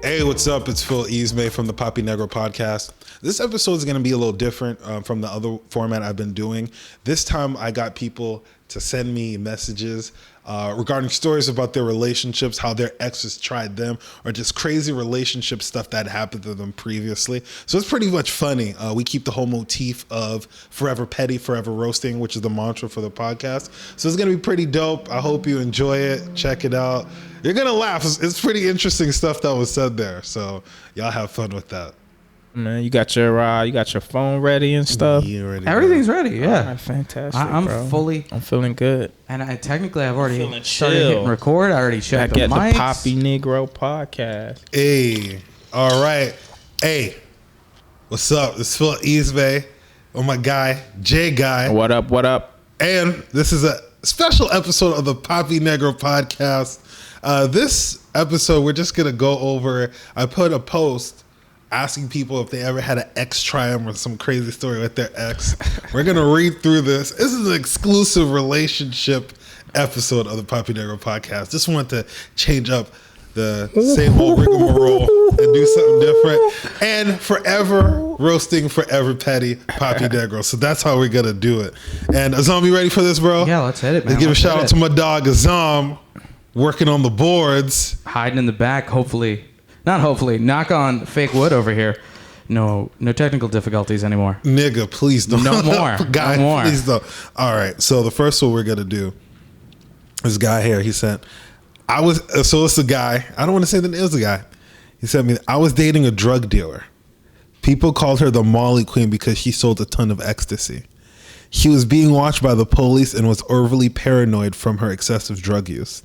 Hey, what's up? It's Phil Ismay from the Papi Negro podcast. This episode is going to be a little different from the other format I've been doing. This time I got people to send me messages regarding stories about their relationships, how their exes tried them, or just crazy relationship stuff that happened to them previously. So it's pretty much funny. We keep the whole motif of forever petty, forever roasting, which is the mantra for the podcast. So it's going to be pretty dope. I hope you enjoy it. Check it out. You're going to laugh. It's pretty interesting stuff that was said there. So y'all have fun with that. Man, you got your phone ready and stuff. Yeah, Everything's ready. Yeah, right, fantastic. I'm feeling good. And I've already started hitting record. I already checked the mics. The Papi Negro podcast. Hey, all right. Hey, what's up? It's Phil Ismay. Oh, my guy, Jay Guy. What up? What up? And this is a special episode of the Papi Negro podcast. This episode, we're just gonna go over. I put a post asking people if they ever had an ex try them or some crazy story with their ex. We're going to read through this. This is an exclusive relationship episode of the Papi Negro podcast. Just want to change up the same old rigmarole and do something different. And forever roasting, forever petty Papi Negro. So that's how we're going to do it. And Azam, you ready for this, bro? Yeah, let's hit it, man. Let's give a shout out to my dog, Azam, working on the boards. Hiding in the back, hopefully. Not hopefully. Knock on fake wood over here. No technical difficulties anymore. Nigga, please don't. No more. Guy, no more. Please don't. All right. So the first one we're going to do, this guy here, he sent, so it's a guy. I don't want to say that it was a guy. He sent me, I was dating a drug dealer. People called her the Molly Queen because she sold a ton of ecstasy. She was being watched by the police and was overly paranoid from her excessive drug use.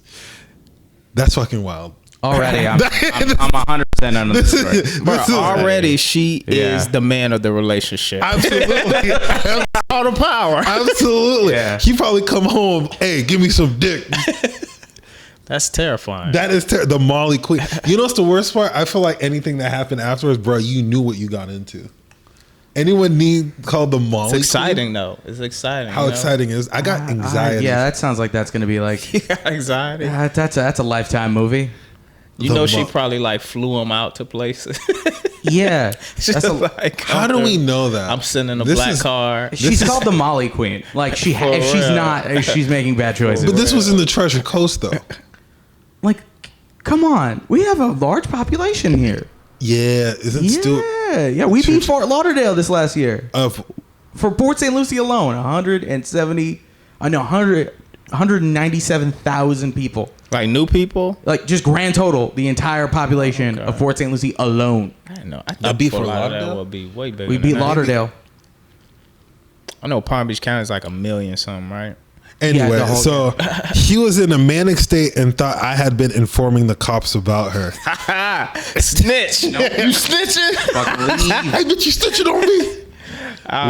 That's fucking wild. Already, I'm 100% under this story. Bro, already she is the man of the relationship. Absolutely. All the power. Absolutely. Yeah. He probably come home, hey, give me some dick. That's terrifying. That is the Molly Queen. You know what's the worst part? I feel like anything that happened afterwards, bro, you knew what you got into. Anyone called the Molly Queen? It's exciting, though. It's exciting. How exciting is I got anxiety. Yeah, that sounds like that's going to be like... You got anxiety? That's a Lifetime movie. You know she probably like flew him out to places. Yeah. That's like, how do we know that? I'm sending a black car. She's called the Molly Queen. Like she's making bad choices. But this was in the Treasure Coast, though. Like, come on. We have a large population here. Yeah. Isn't still... Yeah. We beat Fort Lauderdale this last year. For Port St. Lucie alone, 197,000 people. Like new people? Like just grand total, the entire population of Fort St. Lucie alone. I didn't know. I thought Fort Lauderdale would be way bigger. We beat Lauderdale. I know Palm Beach County is like 1 million something, right? Anyway, so he was in a manic state and thought I had been informing the cops about her. Snitch. No, you snitching? Hey, bitch, you snitching on me.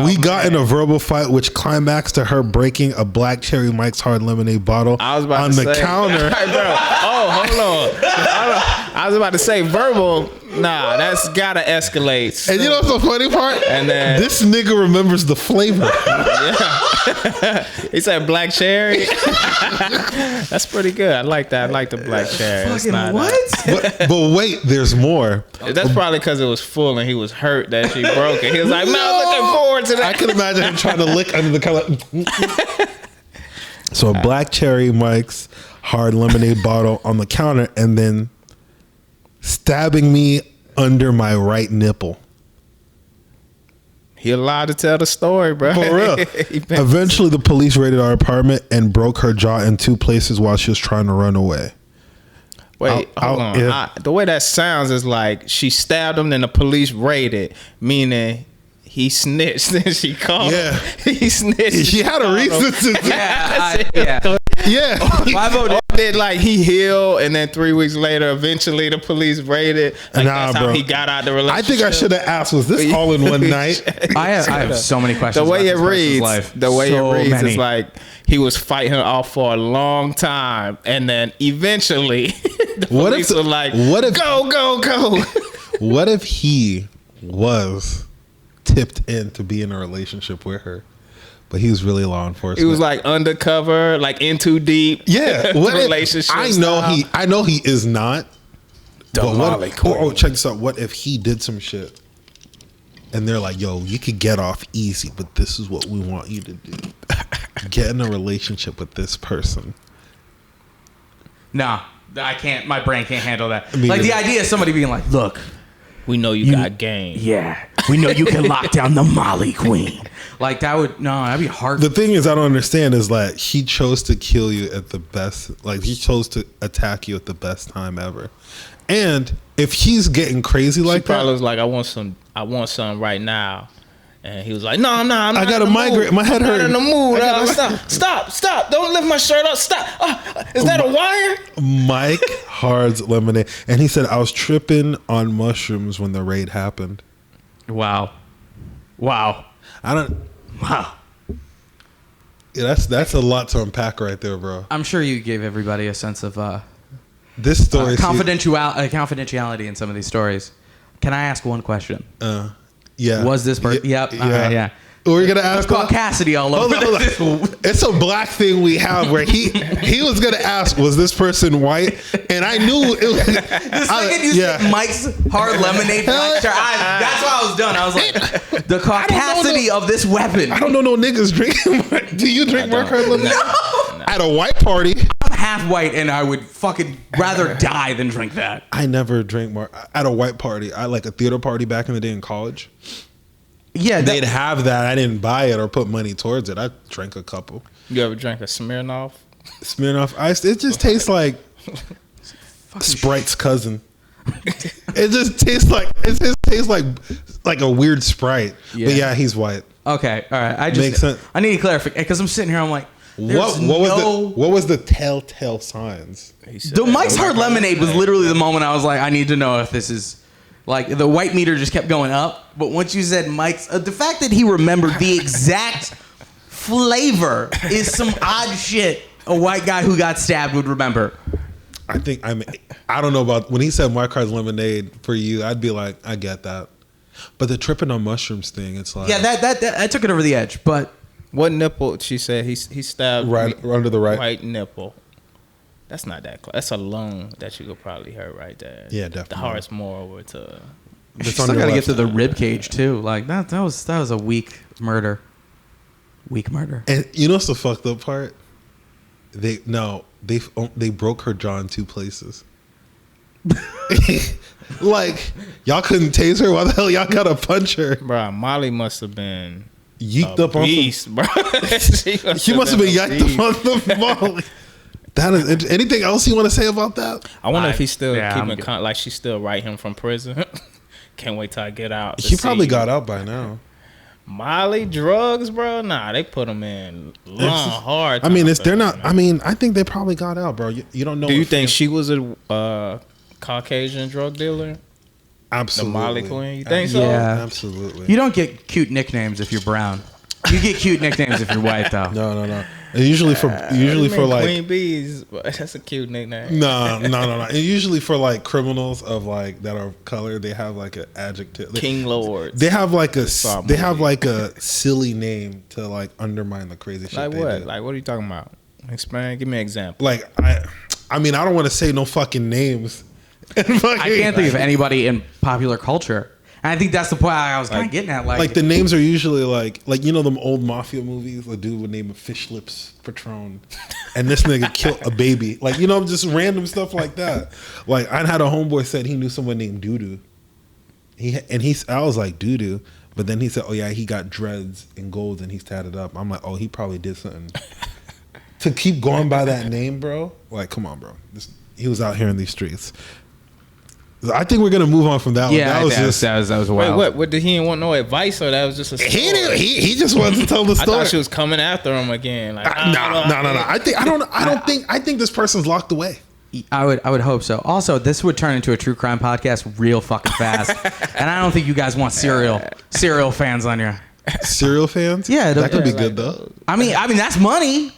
We got in a verbal fight, which climaxed to her breaking a Black Cherry Mike's Hard Lemonade bottle on the counter. Bro. Oh, hold on. I was about to say verbal. Nah, that's gotta escalate. And you know what's the funny part? And then this nigga remembers the flavor. Yeah. He said black cherry. That's pretty good. I like that. I like the black cherry. Fucking what? But wait, there's more. That's probably because it was full and he was hurt that she broke it. He was like, no, looking forward to that. I can imagine him trying to lick under the color. So a Black Cherry Mike's Hard Lemonade bottle on the counter and then stabbing me under my right nipple. He allowed to tell the story, bro. For real. Eventually, the police raided our apartment and broke her jaw in 2 places while she was trying to run away. Wait, hold on. Yeah. The way that sounds is like she stabbed him, then the police raided, meaning he snitched. Then she called him. He snitched. She had a reason to. Yeah. My vote did like he healed, and then 3 weeks later, eventually the police raided. Like that's how he got out the relationship. I think I should have asked, was this all in one night? I have so many questions. The way it reads, many. is like he was fighting her off for a long time, and then eventually the police were like, go. What if he was tipped in to be in a relationship with her? But he was really law enforcement. He was like undercover, like in too deep. Yeah, relationship. I know he is not. But check this out. What if he did some shit and they're like, yo, you could get off easy, but this is what we want you to do. Get in a relationship with this person. Nah, I can't. My brain can't handle that. I mean, like the idea of somebody being like, "Look, we know you got game. Yeah, we know you can lock down the Molly Queen." Like that'd be hard. The thing is, I don't understand is like he chose to kill you at the best. Like he chose to attack you at the best time ever. And if he's getting crazy like that, probably was like, I want some right now. And he was like, no, I'm not. I got a migraine. My head hurts. I'm not in the mood. Stop. Don't lift my shirt up. Stop. Is that a wire? Mike Hard's Lemonade. And he said, I was tripping on mushrooms when the raid happened. Wow. Wow. Yeah, that's a lot to unpack right there, bro. I'm sure you gave everybody a sense of this story confidentiality in some of these stories. Can I ask one question? Yeah. Was this person? Yep. Yeah. All right, yeah. We're gonna ask. Call Cassidy all over. It's a black thing we have where he was gonna ask, was this person white? And I knew it was. The second you said Mike's Hard Lemonade black shirt, that's why I was done. I was like, the caucasity of this weapon. I don't know no niggas drinking. Do you drink Mike Hard Lemonade? No. At a white party. I'm half white and I would fucking rather die than drink that. I never drink at a white party. I like a theater party back in the day in college. Yeah, they'd have that. I didn't buy it or put money towards it. I drank a couple. You ever drank a Smirnoff? Smirnoff Ice. It just tastes like Sprite's cousin. It just tastes like a weird Sprite. Yeah. But yeah, he's white. Okay, all right. Makes sense. I need to clarify because I'm sitting here. I'm like, what was the telltale signs? The Mike's Hard Lemonade was literally the moment I was like, I need to know if this is. Like, the white meter just kept going up. But once you said Mike's... the fact that he remembered the exact flavor is some odd shit a white guy who got stabbed would remember. I don't know about... When he said Mike Hard's Lemonade for you, I'd be like, I get that. But the tripping on mushrooms thing, it's like... Yeah, that took it over the edge, but... What nipple, she said, he stabbed... Right under the right nipple. That's not that close. That's a lung that you could probably hurt right there. Yeah, definitely. The heart's more over to. You still gotta get to the rib cage too. Like that was a weak murder. Weak murder. And you know what's the fucked up part? They broke her jaw in 2 places. Like y'all couldn't tase her. Why the hell y'all gotta punch her? Bro, Molly must have been yeeked up on beast, bro. She must have been yanked up on the Molly. That is anything else you want to say about that? I wonder if he's still keeping like she still write him from prison. Can't wait till I get out. He probably got out by now. Molly drugs, bro. Nah, they put him in hard. I mean, they're not. I mean, I think they probably got out, bro. You don't know. Do you think she was a Caucasian drug dealer? Absolutely. The Molly Queen. You think so? Yeah, absolutely. You don't get cute nicknames if you're brown. You get cute nicknames if you're white, though. No. And usually for like Queen Bees, that's a cute nickname. No. And usually for like criminals of like that are colored, they have like an adjective. King Lords. They have like a silly name to like undermine the crazy shit. Like what? Like what are you talking about? Explain. Give me an example. Like I mean I don't want to say no fucking names. I can't think of anybody in popular culture. And I think that's the point I was kind of getting at. Like the names are usually like you know them old mafia movies. The dude would name a Fish Lips Patron, and this nigga killed a baby. Like you know just random stuff like that. Like I had a homeboy said he knew someone named Doodoo. I was like Doodoo, but then he said, oh yeah, he got dreads and golds and he's tatted up. I'm like, oh, he probably did something. To keep going by that name, bro. Like come on, bro. He was out here in these streets. I think we're gonna move on from that one. Yeah, that was wild. Wait, what? Did he didn't want no advice, or that was just a story? He just wanted to tell the story. I thought she was coming after him again. Like, no. I think this person's locked away. I would hope so. Also, this would turn into a true crime podcast real fucking fast, and I don't think you guys want serial fans on your. Serial fans? Yeah, that could be good though. I mean that's money,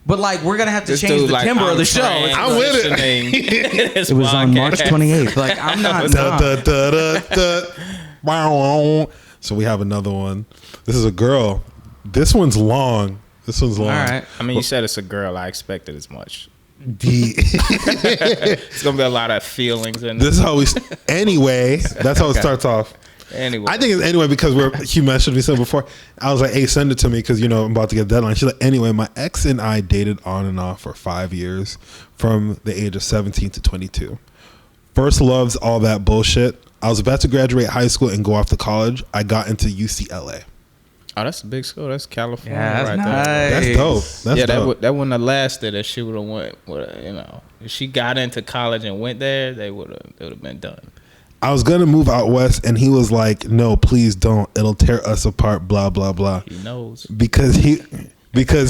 but like we're gonna have to change the timbre of the show. I'm with it. It was on March 28th. Like I'm not. So we have another one. This is a girl. This one's long. All right. I mean, you said it's a girl. I expected as much. It's gonna be a lot of feelings and This is how we. Anyway, that's how it starts off. anyway. I think it's anyway because you mentioned me said before. I was like, "Hey, send it to me because I'm about to get a deadline." She's like, "Anyway, my ex and I dated on and off for 5 years, from the age of 17 to 22. First loves, all that bullshit. I was about to graduate high school and go off to college. I got into UCLA. Oh, that's a big school. That's California Yeah, that's right nice. there. That's dope. That's Yeah, dope. that wouldn't have lasted if she would have went. If she got into college and went there, it would have been done. I was gonna move out west, and he was like, "No, please don't. It'll tear us apart." Blah blah blah. He knows. Because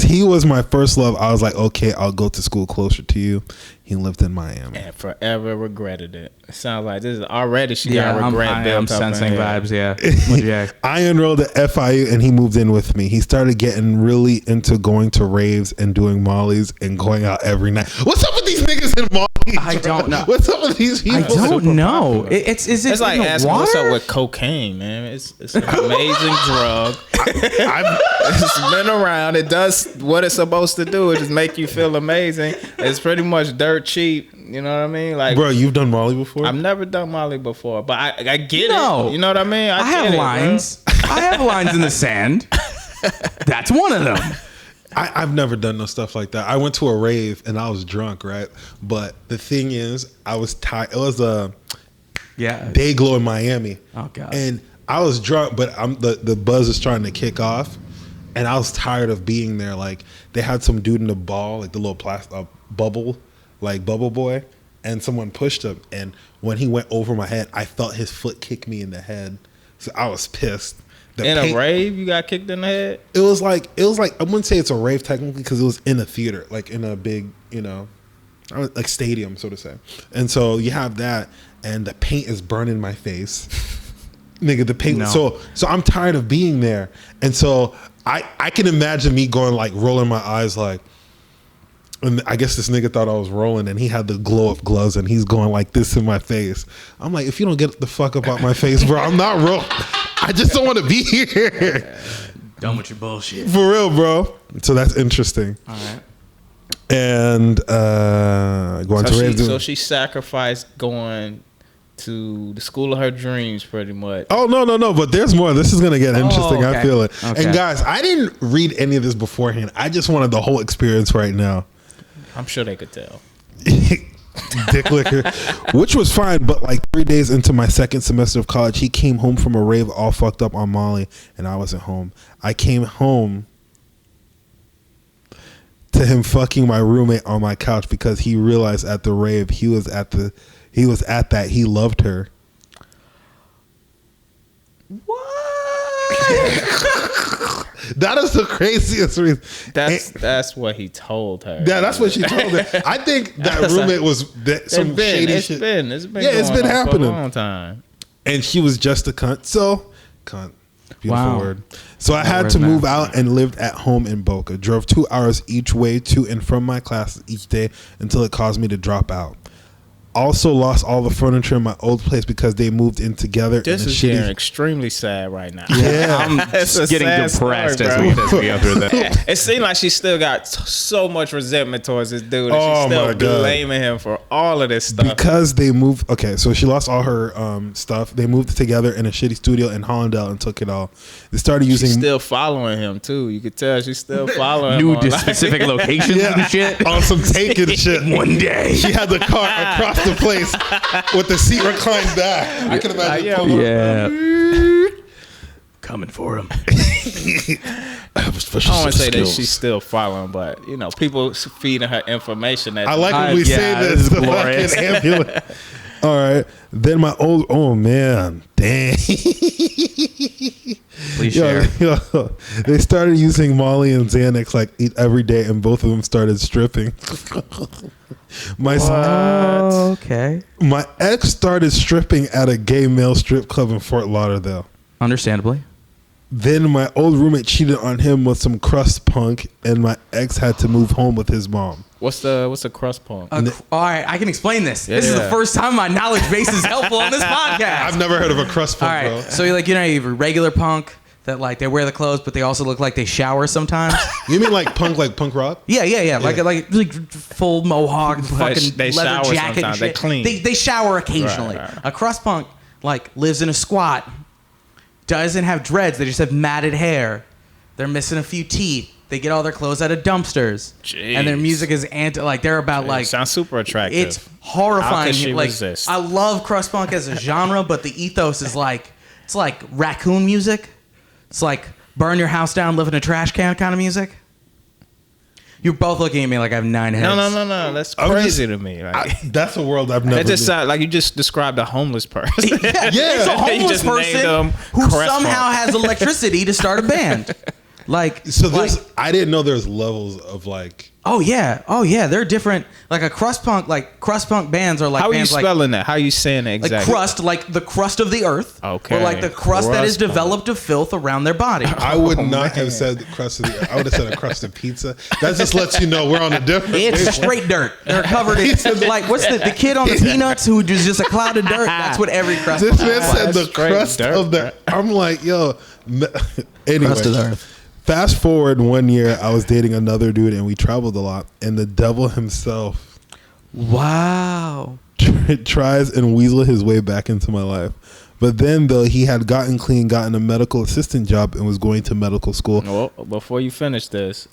he was my first love. I was like, "Okay, I'll go to school closer to you." He lived in Miami. And forever regretted it. It sounds like this is already she Yeah, got regret I'm built up in sensing her. vibes. Yeah. I enrolled at FIU and he moved in with me. He started getting really into going to raves and doing mollies and going out every night. What's up with these niggas in mollies? I don't know. What's up with these people? I don't super know. popular. Is it It's like in the asking water? what's up with cocaine, man. It's an amazing drug. It's been around. It does what it's supposed to do. It just make you feel amazing. It's pretty much dirt cheap. You know what I mean? Like, Bro, you've done molly before? I've never done Molly before, but I get No. it. You know what I mean? I get have it, lines. I have lines in the sand. That's one of them. I've never done no stuff like that. I went to a rave and I was drunk, right? But the thing is, I was tired. It was a Yeah. day glow in Miami. Oh, God. And I was drunk, but the buzz is trying to kick off. And I was tired of being there. Like, they had some dude in the ball, like the little plastic bubble, like bubble boy. And someone pushed him. And when he went over my head, I felt his foot kick me in the head. So I was pissed. A rave, you got kicked in the head? It was like I wouldn't say it's a rave technically because it was in a theater, like in a big, like stadium, so to say. And so you have that, and the paint is burning my face, nigga. The paint. No. So I'm tired of being there, and so I can imagine me going like rolling my eyes like. And I guess this nigga thought I was rolling, and he had the glow up gloves, and he's going like this in my face. I'm like, if you don't get the fuck up out my face, bro, I'm not rolling. I just don't want to be here. Done with your bullshit. For real, bro. So that's interesting. All right. And going to raves. So she sacrificed going to the school of her dreams, pretty much. Oh no! But there's more. This is gonna get interesting. okay. I feel it. Okay. And guys, I didn't read any of this beforehand. I just wanted the whole experience right now. I'm sure they could tell. Dick liquor, which was fine. But like 3 days into my second semester of college, he came home from a rave all fucked up on Molly, and I wasn't home. I came home to him fucking my roommate on my couch because he realized at the rave he was at that he loved her. That is the craziest reason. That's what he told her. Yeah, that's what she told her. I think that roommate was some shady shit. It's been Yeah, it's going been on happening. for a long time. And she was just a cunt. So, cunt. Beautiful Wow. word. So I had word to move now. out and lived at home in Boca. Drove 2 hours each way to and from my classes each day until it caused me to drop out. Also lost all the furniture in my old place because they moved in together. This in a is shitty. getting extremely sad right now. Yeah. I'm It's a getting sad depressed story, as bro. we go through that. It seemed like she still got so much resentment towards this dude. And Oh, she's still my God. blaming him for all of this stuff. Because they moved. Okay, so she lost all her stuff. They moved together in a shitty studio in Hollandale and took it all. They started using. She's still following him too. You could tell she's still following New him. on, like- specific locations and shit. on some taken shit. One day. She had the car across the place with the seat reclined back. I can imagine. Yeah. Coming for him. I don't want to say that she's still following, but people feeding her information. That I like when we Yeah, say this this. is The glorious. fucking ambulance. All right. Then my old. Oh man, dang. Please share. They started using Molly and Xanax like every day, and both of them started stripping. Okay. My ex started stripping at a gay male strip club in Fort Lauderdale. Understandably. Then my old roommate cheated on him with some crust punk, and my ex had to move home with his mom. What's the crust punk? All right, I can explain this. This is the Yeah. first time my knowledge base is helpful on this podcast. I've never heard of a crust All punk, right, bro. so you have your regular punk, that like they wear the clothes, but they also look like they shower sometimes. You mean like punk rock? Yeah. Like full mohawk, fucking they leather shower jacket. And sometimes. They shit. clean. They shower occasionally. Right. A crust punk like lives in a squat, doesn't have dreads. They just have matted hair. They're missing a few teeth. They get all their clothes out of dumpsters. Jeez. And their music is they're about like sounds super attractive. It's horrifying. How could she like resist? I love crust punk as a genre, but the ethos is like it's like raccoon music. It's like burn your house down, live in a trash can kind of music. You're both looking at me like I have 9 heads. No. That's crazy to me. Like, That's a world I've never that just been. sounds like you just described a homeless person. Yeah, it's a You homeless just named person them who crust somehow punk. has electricity to start a band. Like So like, I didn't know there's levels of like. oh yeah, they're different. Like a crust punk bands are like How are you bands like spelling that? How are you saying it like exactly? crust, like the crust of the earth, Okay. or like the crust that is Crust punk. developed of filth around their body. I would not have said the crust of the. I would have said a crusted pizza. That just lets you know we're on a different. It's straight dirt. They're covered in like what's the kid on the Peanuts who is just a cloud of dirt? That's what every crust. This punk man is. said the Straight crust dirt, of the. I'm like, yo. Anyway, Crust of the earth. fast forward 1 year, I was dating another dude, and we traveled a lot. And the devil himself Wow. tries and weasel his way back into my life. But then, though, he had gotten clean, gotten a medical assistant job, and was going to medical school. Well, before you finish this,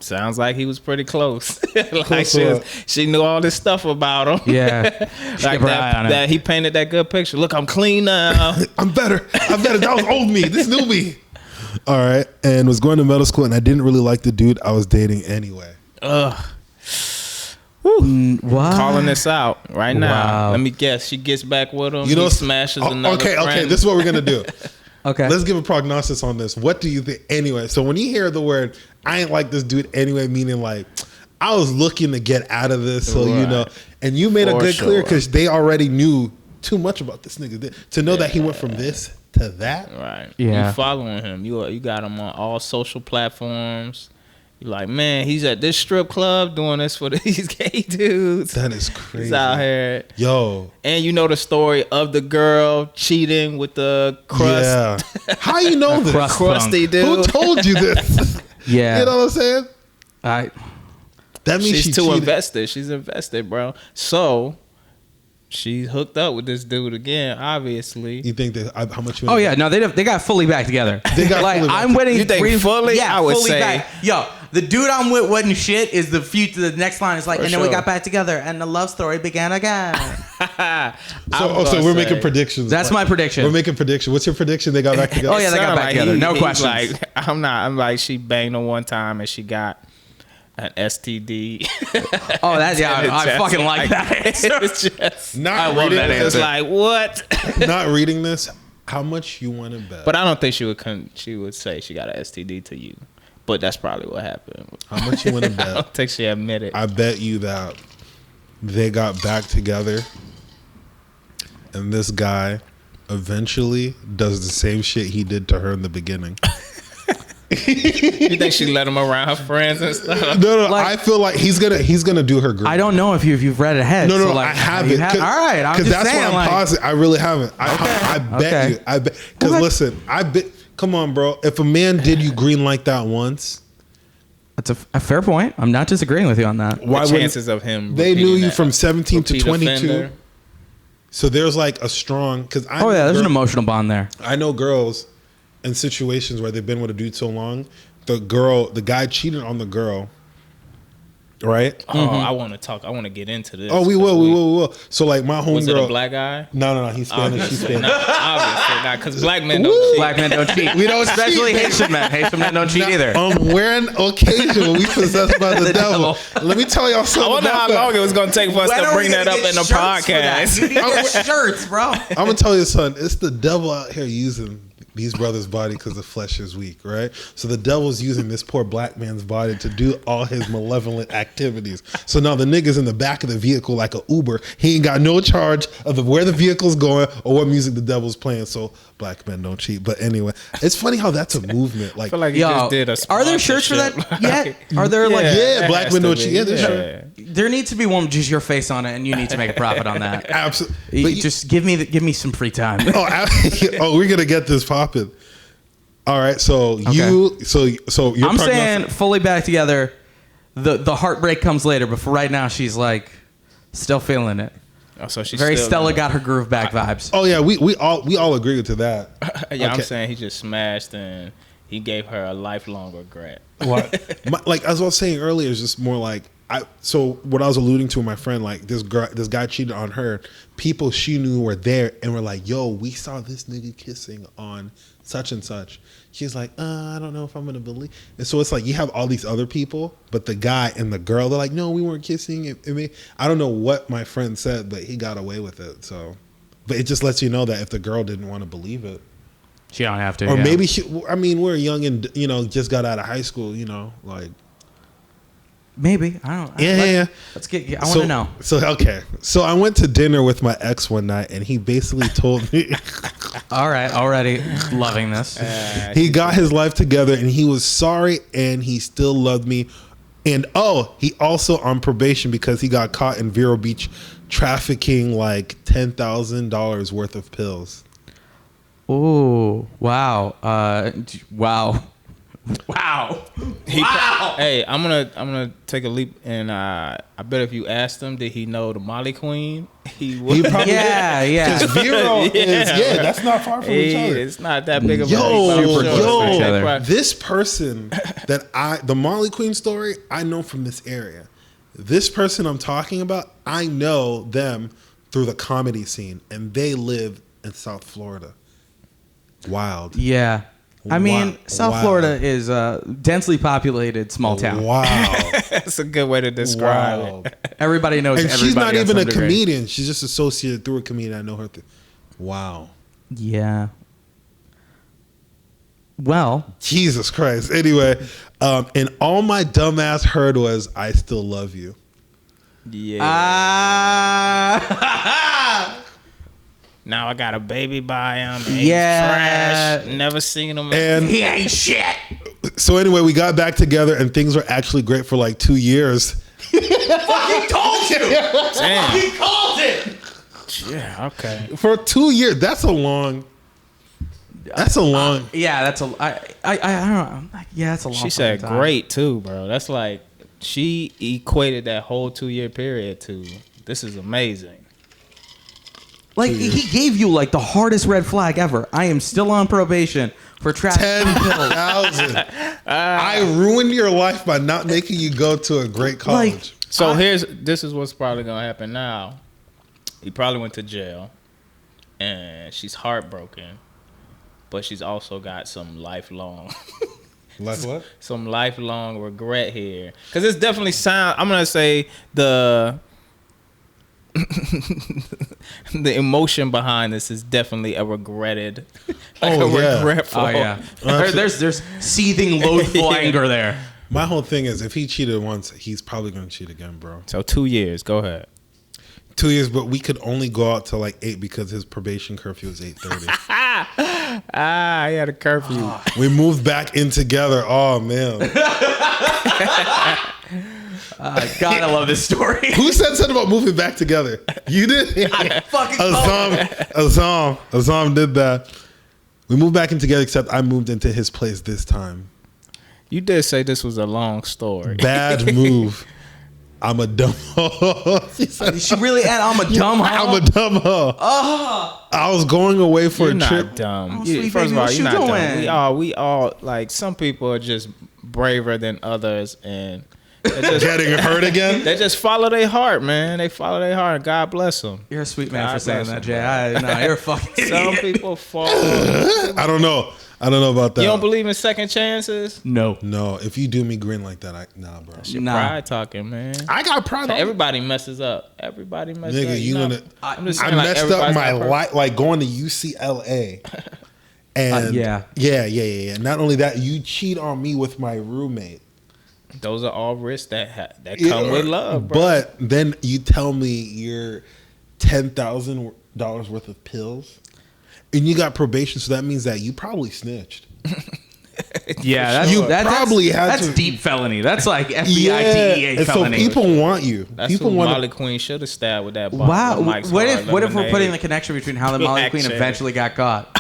sounds like he was pretty close. Like Close she knew all this stuff about him. Yeah. Like Keep her eye on it. that he painted that good picture. Look, I'm clean now. I'm better. That was old me. This new me. All right, and was going to medical school, and I didn't really like the dude I was dating anyway. Ugh. What? Calling this out right now. Wow. Let me guess. She gets back with him. You know, he smashes another okay. friend. This is what we're gonna do. Okay. Let's give a prognosis on this. What do you think? Anyway, so when you hear the word "I ain't like this dude anyway," meaning like I was looking to get out of this, so you know, and you made For a good clear sure. because they already knew too much about this nigga to know that he went from this to that. Right. Yeah. You following him. You got him on all social platforms. You're like, man, he's at this strip club doing this for these gay dudes. That is crazy. He's out here. Yo. And you know the story of the girl cheating with the crust. Yeah. How you know this? crust Crusty dude. Who told you this? Yeah. You know what I'm saying? I That means She's she too cheated. invested. She's invested, bro. So she's hooked up with this dude again, obviously. You think that how much? You Oh yeah, no, they got fully back together. They got like fully back I'm waiting. You think fully? Yeah, I would fully say- back. Yo, the dude I'm with wasn't shit. Is the future? The next line is like, For and then we sure. got back together, and the love story began again. So we're making predictions. That's my prediction. We're making predictions. What's your prediction? They got back together. Oh, yeah, they got back together. No questions. Like, I'm like, she banged him one time and she got an STD. Oh, that yeah, I Just fucking like that. It's just, Not I love reading that this. it's like, what? Not reading this. How much you want to bet? But I don't think she would say she got an STD to you. But that's probably what happened. How much you want to I bet? don't think she admitted. I bet you that they got back together, and this guy eventually does the same shit he did to her in the beginning. You think she let him around her friends and stuff? No, Like- I feel like he's gonna do her groove. I don't know if you've read ahead. No, so like, I haven't. you have- all right, I'm just that's saying. why I'm like, positive. I really haven't. I bet okay. you. I bet because Okay. listen, I bet. Come on, bro. If a man did you green like that once, that's a fair point. I'm not disagreeing with you on that. why The wouldn't chances of him they knew repeating you that from 17 to repeat 22? offender. So there's like a strong because Oh yeah, there's an emotional bond there. I know girls in situations where they've been with a dude so long, the guy cheated on the girl, right? Oh, I want to get into this. Oh, we will. So like my Was it a homegirl. black guy? No, he's Spanish. She's Spanish. Obviously not, because black men don't cheat. Black men don't cheat. We don't Especially cheat, Haitian men. Haitian men don't cheat either. We're an occasion when we possessed by the, The devil. devil. Let me tell y'all something. I wonder how about that. long it was going to take for us When to are bring we that gonna up get in the shirts for that? podcast. You need to get shirts, bro. I'm gonna tell you, son. It's the devil out here using these brothers' body because the flesh is weak, right? So the devil's using this poor black man's body to do all his malevolent activities. So now the nigga's in the back of the vehicle like a Uber. He ain't got no charge of where the vehicle's going or what music the devil's playing. So black men don't cheat. But anyway, it's funny how that's a movement. Like, I feel like you Yo, just did a are there shirts for that sponsorship. yet? Are there like Yeah, it black has men to don't be. cheat. Yeah, there's Yeah. there needs to be one with just your face on it, and you need to make a profit on that. absolutely. You just give me some free time. Oh, we're gonna get this popping. All right, so you're I'm saying fully back together. The heartbreak comes later, but for right now, she's like still feeling it. Oh, so she's Very still, Stella got her groove back vibes. Oh yeah, we all agree to that. Yeah, Okay. I'm saying he just smashed and he gave her a lifelong regret. What? Like as I was saying earlier, it's just more like So what I was alluding to with my friend, like this guy cheated on her. People she knew were there and were like, "Yo, we saw this nigga kissing on such and such." She's like, "I don't know if I'm gonna believe." And so it's like you have all these other people, but the guy and the girl, they're like, "No, we weren't kissing." I don't know what my friend said, but he got away with it. So, but it just lets you know that if the girl didn't want to believe it, she don't have to. or maybe we're young and just got out of high school, like. Maybe I don't. Yeah. Let's get. I want to know. So I went to dinner with my ex one night, and he basically told me. All right, already loving this. He got his life together, and he was sorry, and he still loved me. And he also on probation because he got caught in Vero Beach trafficking like $10,000 worth of pills. Oh wow! Wow. Wow! Hey, I'm gonna take a leap, and I bet if you asked him, did he know the Molly Queen? He would. He probably yeah. Because Vero is that's not far from each other. It's not that big of a this person the Molly Queen story, I know from this area. This person I'm talking about, I know them through the comedy scene, and they live in South Florida. Wild. Yeah. I mean, South Florida is a densely populated small town. Wow. That's a good way to describe it. Everybody knows and everybody. She's not even a degree. comedian. She's just associated through a comedian. I know her. Wow. Yeah. Well. Jesus Christ. Anyway, and all my dumbass heard was, "I still love you." Yeah. Now I got a baby by him. Yeah. Trash. Never seen him. And he ain't shit. So anyway, we got back together and things were actually great for like 2 years. Fucking told you. Damn. He called it. Yeah. Okay. For 2 years, that's a long. Yeah, that's a. I don't know. Yeah, that's a long. She said time. great too, bro. That's like she equated that whole 2 year period to this is amazing. Like he gave you like the hardest red flag ever. I am still on probation for trafficking pills. 10,000. I ruined your life by not making you go to a great college. So this is what's probably gonna happen now. He probably went to jail, and she's heartbroken, but she's also got some lifelong. Like what? Some lifelong regret here, because it's definitely sound. I'm gonna say the emotion behind this is definitely a regretted, regretful. Oh yeah, there's seething, loathful anger there. My whole thing is, if he cheated once, he's probably gonna cheat again, bro. So 2 years. Go ahead. 2 years, but we could only go out till like 8 because his probation curfew is 8:30. He had a curfew. We moved back in together. Oh man. God, I love this story. Who said something about moving back together? You did? I fucking Azam did that. We moved back in together, except I moved into his place this time. You did say this was a long story. Bad move. I'm a dumb hoe. She really add I'm a dumb hoe? I'm a dumb hoe. I was going away for You're a trip. not dumb. Oh, sweet First baby, of all, what you're you not doing? dumb. We all like some people are just braver than others, and they just, Getting hurt again? they just follow their heart, man. They follow their heart. God bless them. You're a sweet man God for saying bless that, him, Jay. You're a fucking Some idiot. people fall. I don't know. I don't know about that. You don't believe in second chances? No. No, if you do me green like that, nah, bro. Your Nah. pride talking, man. I got pride. Everybody messes up. Everybody messes up. Nigga, you know? gonna? I'm just I saying, like, messed up everybody's my got purpose. life, like going to UCLA. And yeah. Not only that, you cheat on me with my roommate. Those are all risks that come with love, bro. But then you tell me you're $10,000 worth of pills, and you got probation, so that means that you probably snitched. Yeah, that's deep felony. That's like FBI DEA and felony. so people want you. That's People who want Molly Queen should have stabbed with that bottle. Wow. of Mike's What Hard if we're Lemonade. putting the connection between how the Molly Queen Action. eventually got caught?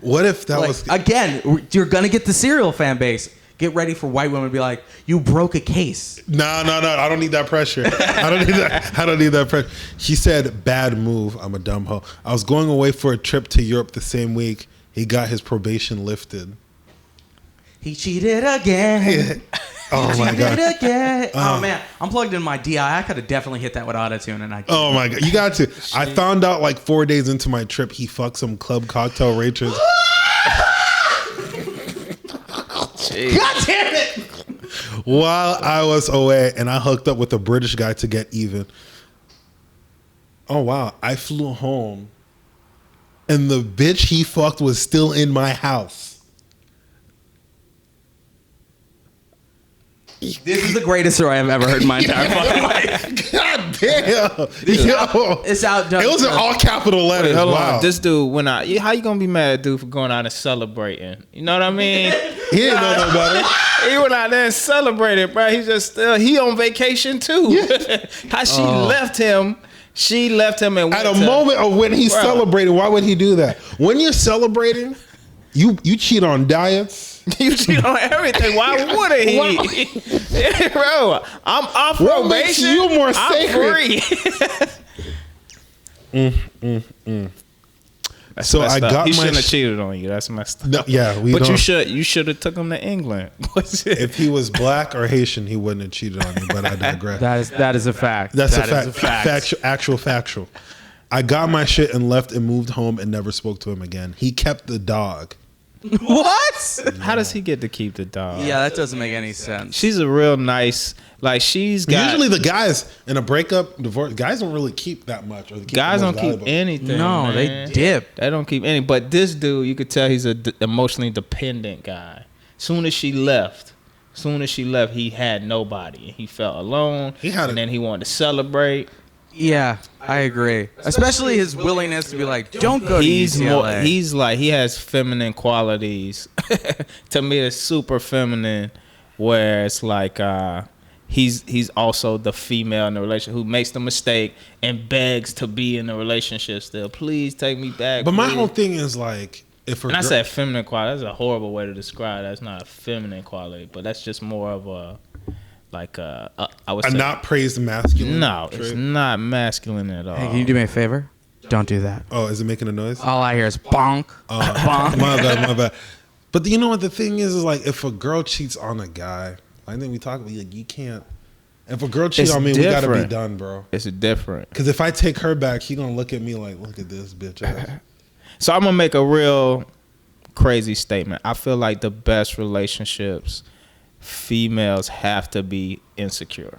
What if that Like, was again, you're gonna get the serial fan base. Get ready for white women to be like, you broke a case. No. I don't need that pressure. I don't need that pressure. She said, bad move. I'm a dumb hoe. I was going away for a trip to Europe the same week. He got his probation lifted. He cheated again. Oh my God. Again. Oh man, I'm plugged in my DI. I could have definitely hit that with autotune, and I. Oh my God, you got to. I found out like 4 days into my trip, he fucked some club cocktail waitress. God damn it! While I was away, and I hooked up with a British guy to get even. Oh wow, I flew home, and the bitch he fucked was still in my house. This is the greatest story I've ever heard in my entire fucking life. God damn. Yo. It's out. It was in all capital letters. Hold Wow. on, this dude went out. How you gonna be mad at dude for going out and celebrating? You know what I mean? He didn't know no better. He went out there and celebrated, bro. He just he on vacation too. How she left him? She left him and went At a moment of when he's Bro. celebrating, why would he do that? When you're celebrating, you cheat on diets. You cheat on everything. Why would he? Bro, I'm off What makes probation. you more I'm sacred? free. That's So messed I up. got He my shouldn't have sh- cheated on you. That's messed up. No, yeah, we But don't. you should have took him to England. If he was black or Haitian, he wouldn't have cheated on me. But I digress. That is a fact. That's That a is fact. Factual. I got my shit and left and moved home and never spoke to him again. He kept the dog. What? How does he get to keep the dog? Yeah, that doesn't make any sense. She's a real nice. Like she's got. Usually the guys in a breakup, divorce, guys don't really keep that much. Or they keep Guys the don't most keep valuable. anything. No, man. they dip. They don't keep any. But this dude, you could tell he's a emotionally dependent guy. Soon as she left, he had nobody. He felt alone. And then he wanted to celebrate. Yeah, I agree. Especially his willingness to be like, don't go to UCLA. He has feminine qualities. To me, it's super feminine. Where it's like he's also the female in the relationship who makes the mistake and begs to be in the relationship still. Please take me back. But my please. whole thing is like, if And I said feminine quality. That's a horrible way to describe it. That's not a feminine quality, but that's just more of a I would say not praised masculine. no, trait. it's not masculine at all. Hey, can you do me a favor? Don't do that. Oh, is it making a noise? All I hear is bonk, bonk. My bad. But you know what the thing is like if a girl cheats on a guy, I think we talk about like you can't. If a girl cheats It's on me, we gotta be different. done, bro. It's different. Because if I take her back, he gonna look at me like, look at this bitch ass. So I'm gonna make a real crazy statement. I feel like the best relationships, females have to be insecure.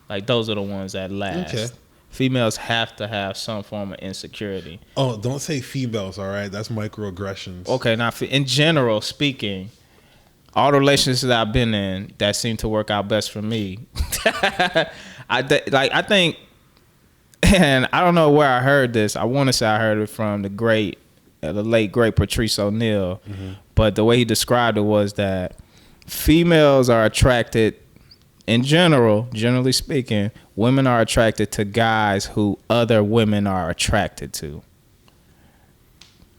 Like those are the ones that last. Okay. Females have to have some form of insecurity. Oh, don't say females, all right? That's microaggressions. Okay, now in general speaking, all the relationships that I've been in that seem to work out best for me, I think, and I don't know where I heard this. I want to say I heard it from the late great Patrice O'Neal, but the way he described it was that females are attracted, in general, generally speaking, women are attracted to guys who other women are attracted to.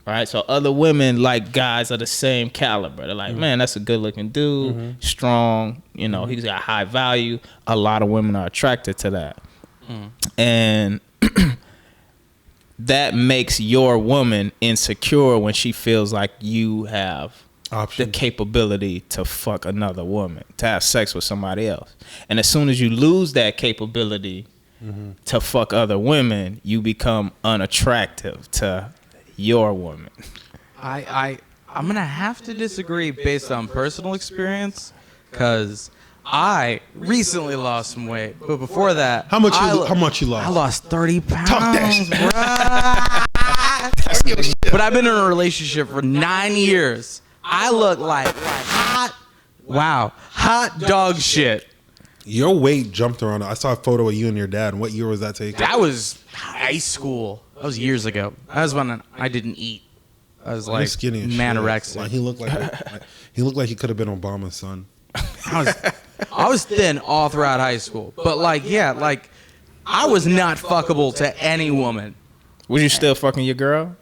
Right? So other women like guys of the same caliber. They're like, man, that's a good looking dude, strong, he's got high value. A lot of women are attracted to that. And that makes your woman insecure when she feels like you have the capability to fuck another woman, to have sex with somebody else. And as soon as you lose that capability to fuck other women, you become unattractive to your woman. I'm gonna have to disagree based on personal experience, because I recently lost some weight, but before that, How much you lost? I lost 30 pounds, Talk that shit. bro. But I've been in a relationship for 9 years. I look like hot dog shit. Your weight jumped around. I saw a photo of you and your dad. What year was that taken? That was high school. That was years ago. That was when I didn't eat. I was You're like skinny as shit. manorexic. Like, he looked like he could have been Obama's son. I was thin all throughout high school, but I was not fuckable to any woman. Was you still fucking your girl?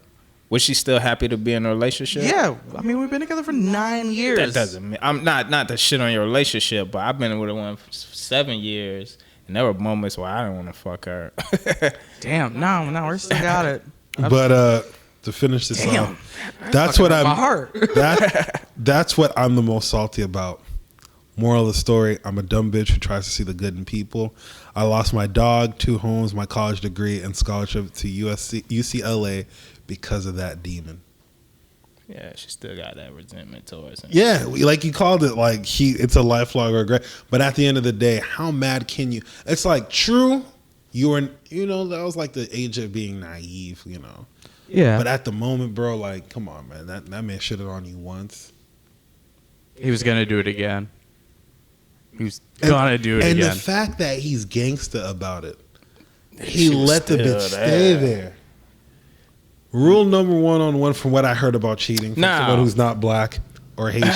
Was she still happy to be in a relationship? Yeah, I mean, we've been together for 9 years. That doesn't mean I'm not to shit on your relationship, but I've been with one for 7 years, and there were moments where I didn't want to fuck her. Damn, no, we're still got it. But to finish this off, that's what my heart. That's what I'm the most salty about. Moral of the story: I'm a dumb bitch who tries to see the good in people. I lost my dog, 2 homes, my college degree, and scholarship to UCLA because of that demon. Yeah, she still got that resentment towards him. Yeah, like you called it, like it's a lifelong regret. But at the end of the day, how mad can you? It's like, true, that was like the age of being naive, Yeah. But at the moment, bro, like, come on, man, that man shitted on you once. He was going to do it again. He was going to do it again. And the fact that he's gangsta about it, he let the bitch stay there. Rule number 1 from what I heard about cheating, from someone who's not black or Haitian,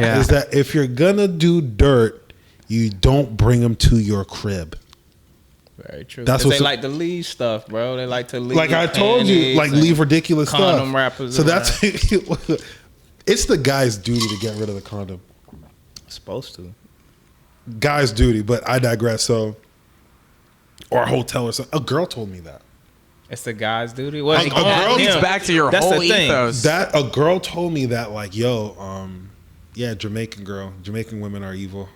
is that if you're gonna do dirt, you don't bring them to your crib. Very true. That's what they like to leave stuff, bro. They like to leave. Like I told you, like leave ridiculous condom stuff. Wrappers so that's it's the guy's duty to get rid of the condom. Supposed to. Guy's duty, but I digress. So, or a hotel or something. A girl told me that. It's the guy's duty. Well, a girl gets back to your whole ethos. That a girl told me that, like, yo, Jamaican women are evil.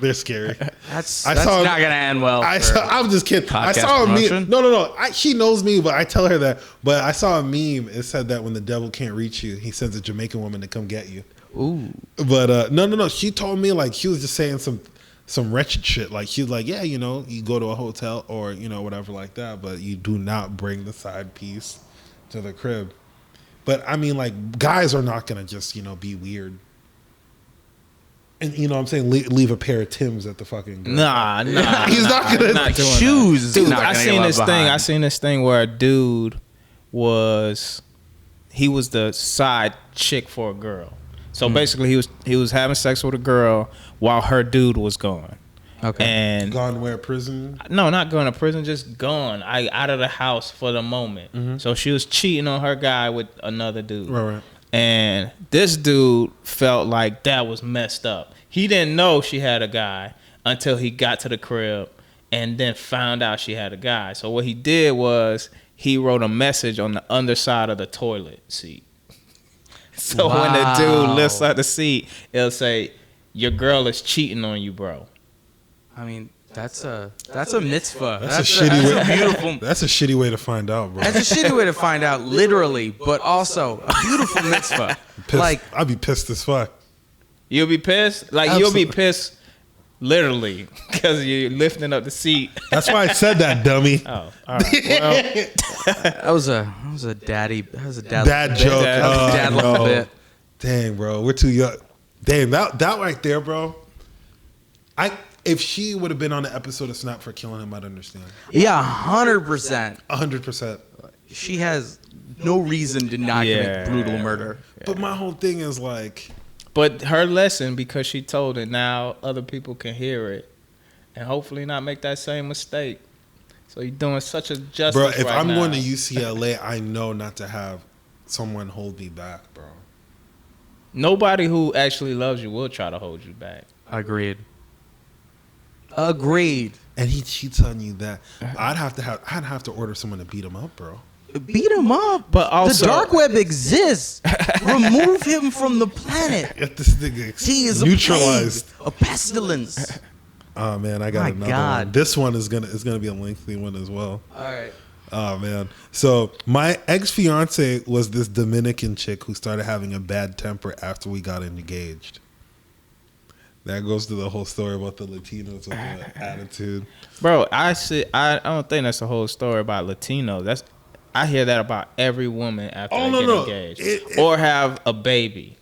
They're scary. That's not gonna end well. I'm just kidding. I saw a meme. No. She knows me, but I tell her that. But I saw a meme. It said that when the devil can't reach you, he sends a Jamaican woman to come get you. Ooh. But no. She told me, like, she was just saying some wretched shit. Like, she was like, yeah, you go to a hotel or, whatever like that, but you do not bring the side piece to the crib. But, I mean, like, guys are not going to just, be weird. And, I'm saying, leave a pair of Timbs at the fucking girl. Nah. He's not going to. Shoes. Dude, I seen this thing where a dude was the side chick for a girl. So basically, he was having sex with a girl while her dude was gone. Okay. And gone where? Prison? No, not going to prison. Just gone. Out of the house for the moment. Mm-hmm. So she was cheating on her guy with another dude. Right. And this dude felt like that was messed up. He didn't know she had a guy until he got to the crib and then found out she had a guy. So what he did was he wrote a message on the underside of the toilet seat. So when the dude lifts out the seat, it'll say, "Your girl is cheating on you, bro." I mean, that's a mitzvah. That's a beautiful. That's a shitty way to find out, bro. That's a shitty way to find out, literally, but also a beautiful mitzvah. Like, I'd be pissed as fuck. You'll be pissed? Like, Absolutely. You'll be pissed literally because you're lifting up the seat. That's why I said that, dummy. Oh, all right. Well, that was a dad joke. That was a dad little bit. Dang, bro, we're too young. Damn, that right there, bro. If she would have been on the episode of Snap for killing him, I'd understand. Yeah, 100%. 100%. She has no reason to not commit brutal murder. But my whole thing is like... But her lesson, because she told it, now other people can hear it and hopefully not make that same mistake. So you're doing such a justice. Bro, if right I'm now. going to UCLA, I know not to have someone hold me back, bro. Nobody who actually loves you will try to hold you back. Agreed. And he cheats on you that I'd have to order someone to beat him up, bro. Beat him up. But also, the dark web exists. Remove him from the planet. Get this nigga He is neutralized. A pestilence. Oh man, I got another one. This one is gonna be a lengthy one as well. All right. Oh man. So my ex-fiance was this Dominican chick who started having a bad temper after we got engaged. That goes to the whole story about the Latinos with the attitude. Bro, I don't think that's the whole story about Latinos. I hear that about every woman after they get engaged or have a baby.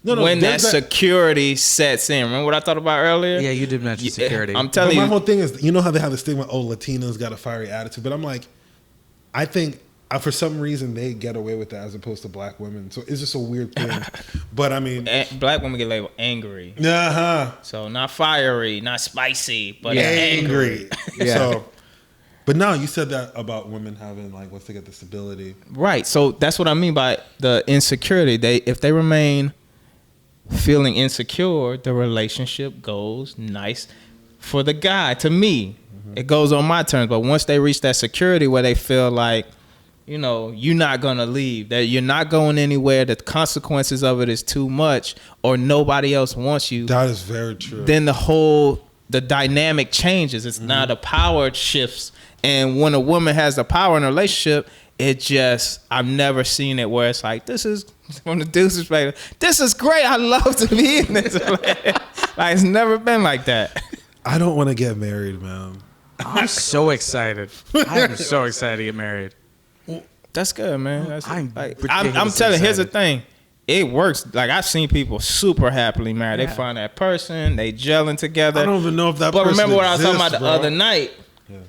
When that security sets in. Remember what I thought about earlier? Yeah, you did mention security. I'm telling you. My whole thing is, you know how they have the stigma, Latinos got a fiery attitude. But I'm like, I think for some reason they get away with that as opposed to black women. So it's just a weird thing. But I mean, black women get labeled angry. Uh-huh. So not fiery, not spicy, but angry. Yeah. So But now you said that about women having like once they get the stability. Right. So that's what I mean by the insecurity. If they remain feeling insecure, the relationship goes nice for the guy. To me, it goes on my terms. But once they reach that security where they feel like, you know, you're not gonna leave, that you're not going anywhere, the consequences of it is too much, or nobody else wants you. That is very true. Then the dynamic changes. It's now the power shifts. And when a woman has the power in a relationship, I've never seen it where it's like, this is, from the dude's perspective, this is great. I love to be in this. Like, it's never been like that. I don't want to get married, man. I'm so excited. I am so excited to get married. That's good, man. I'm I'm telling you, here's the thing. It works. Like, I've seen people super happily married. Yeah. They find that person, they gelling together. I don't even know if that But person remember what I was talking exists, about the bro. other night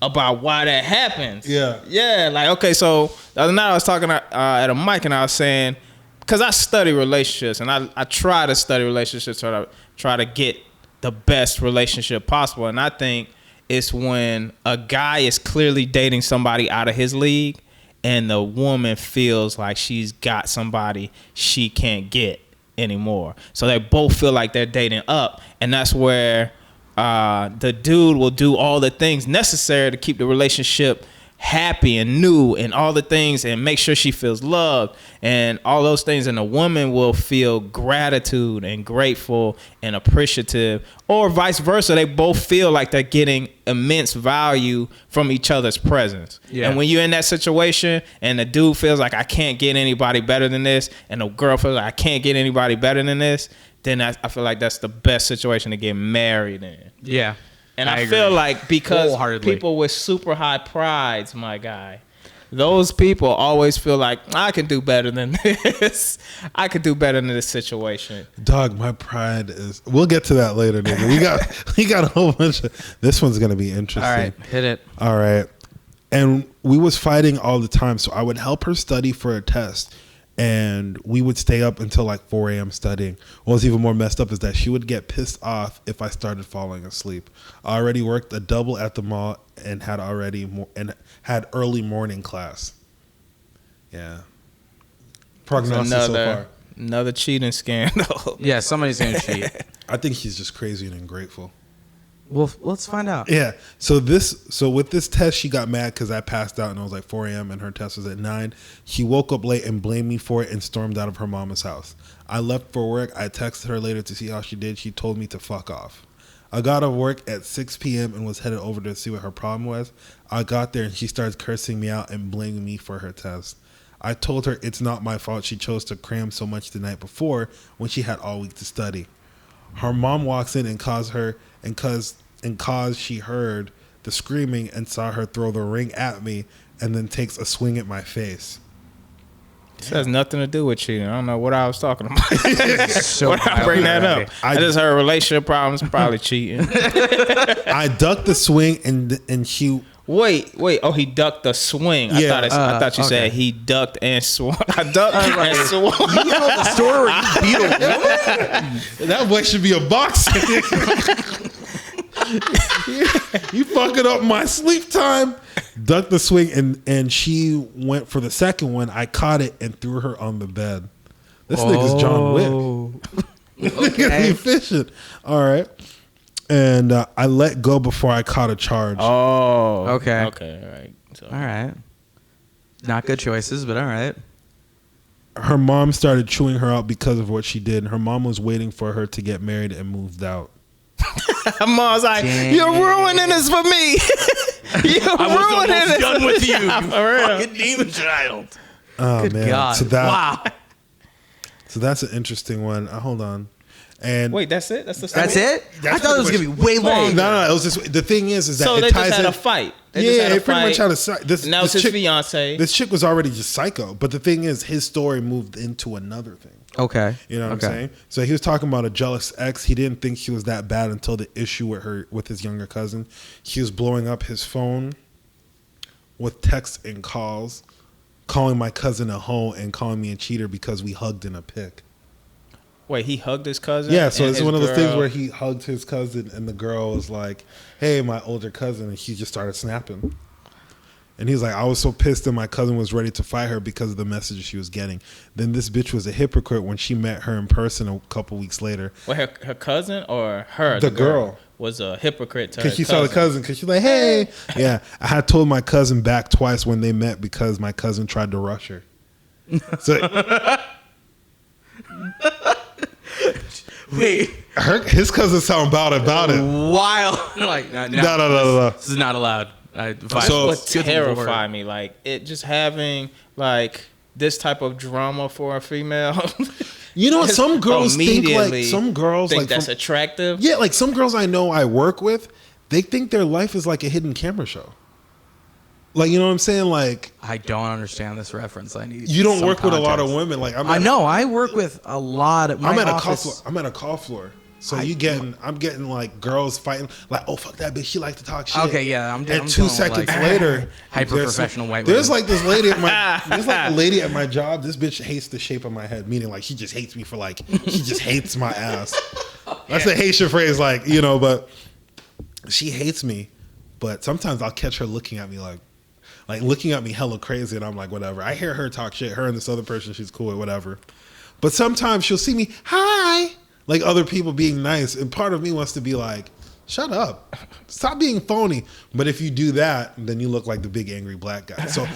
about why that happens. Yeah. Yeah, like, okay, so the other night I was talking at a mic and I was saying, because I study relationships and I try to study relationships to try to get the best relationship possible. And I think it's when a guy is clearly dating somebody out of his league and the woman feels like she's got somebody she can't get anymore. So they both feel like they're dating up. And that's where the dude will do all the things necessary to keep the relationship happy and new and all the things and make sure she feels loved and all those things. And the woman will feel gratitude and grateful and appreciative, or vice versa. They both feel like they're getting immense value from each other's presence. Yeah. And when you're in that situation and the dude feels like, I can't get anybody better than this, and the girl feels like, I can't get anybody better than this, then I feel like that's the best situation to get married in. Yeah. And I feel like because Wholeheartedly. people with super high prides, my guy, those people always feel like, I can do better than this. I could do better than this situation. Dog, my pride is. We'll get to that later, nigga. We got a whole bunch of. This one's gonna be interesting. All right, hit it. All right. And we was fighting all the time, so I would help her study for a test. And we would stay up until like 4 a.m. studying. What was even more messed up is that she would get pissed off if I started falling asleep. I already worked a double at the mall and had early morning class. Yeah. Prognosis so far. Another cheating scandal. Yeah, somebody's gonna cheat. I think he's just crazy and ungrateful. Well, let's find out. Yeah. So with this test, she got mad because I passed out and it was like 4 a.m. and her test was at 9. She woke up late and blamed me for it and stormed out of her mama's house. I left for work. I texted her later to see how she did. She told me to fuck off. I got off work at 6 p.m. and was headed over to see what her problem was. I got there and she starts cursing me out and blaming me for her test. I told her it's not my fault she chose to cram so much the night before when she had all week to study. Her mom walks in and calls her cause she heard the screaming and saw her throw the ring at me and then takes a swing at my face. This has nothing to do with cheating. I don't know what I was talking about. So Why did I bring that up? I just heard relationship problems, probably cheating. I ducked the swing and she... Wait. Oh, he ducked the swing. Yeah. I thought you said he ducked and swung. I ducked and swung. You know the story where you beat a woman? That boy should be a boxer. You fucking up my sleep time. Ducked the swing and she went for the second one. I caught it and threw her on the bed. This nigga's John Wick. This nigga's efficient. All right. And I let go before I caught a charge. Oh. Okay. Okay. All right. So. All right. Not good choices, but all right. Her mom started chewing her out because of what she did. Her mom was waiting for her to get married and moved out. Mom's like, Damn. you're ruining this for me. I was almost done with you, Yeah, you for real. fucking demon child. Oh, Good man. God. So wow. that's an interesting one. Hold on. And Wait, that's it? That's the story? That's it? That's I thought it was going to be way long. No. It was just the thing is that So it they ties just had in. a fight. They Yeah, just had a they pretty much fight. had a fight. And that was his fiance. This chick was already just psycho, but the thing is, his story moved into another thing. Okay. You know what I'm saying? So he was talking about a jealous ex. He didn't think she was that bad until the issue with his younger cousin. He was blowing up his phone with texts and calls, calling my cousin a hoe and calling me a cheater because we hugged in a pic. Wait, he hugged his cousin? Yeah, so and it's his one of those things girl- where he hugged his cousin and the girl was like, hey, my older cousin, and she just started snapping. And he's like, I was so pissed that my cousin was ready to fight her because of the messages she was getting. Then this bitch was a hypocrite when she met her in person a couple weeks later. Well, her cousin or her? The girl was a hypocrite to her because she saw the cousin. Because she's like, hey. Yeah, I had told my cousin back twice when they met because my cousin tried to rush her. So, Wait. His cousin sound about it. Wild. Like, No. This is not allowed. So- What terrified me, like it just having like this type of drama for a female. You know what? Some girls think Immediately like that's attractive. Yeah, like some girls I know I work with, they think their life is like a hidden camera show. Like, you know what I'm saying? Like, I don't understand this reference. I need. you don't some work with a lot of context. women. Like, I know. I work with a lot of. I'm at a call floor. So I'm getting like girls fighting. Like, oh fuck that bitch, she like to talk shit. Okay, yeah, I'm. And 2 seconds later, hyper professional white. There's women. like this lady at a lady at my job. This bitch hates the shape of my head, meaning like she just hates me for like she just hates my ass. That's a Haitian phrase, like, you know, but she hates me. But sometimes I'll catch her looking at me like looking at me hella crazy, and I'm like, whatever. I hear her talk shit. Her and this other person, she's cool with whatever. But sometimes she'll see me, hi, like other people being nice, and part of me wants to be like, shut up, stop being phony. But if you do that, then you look like the big angry black guy. So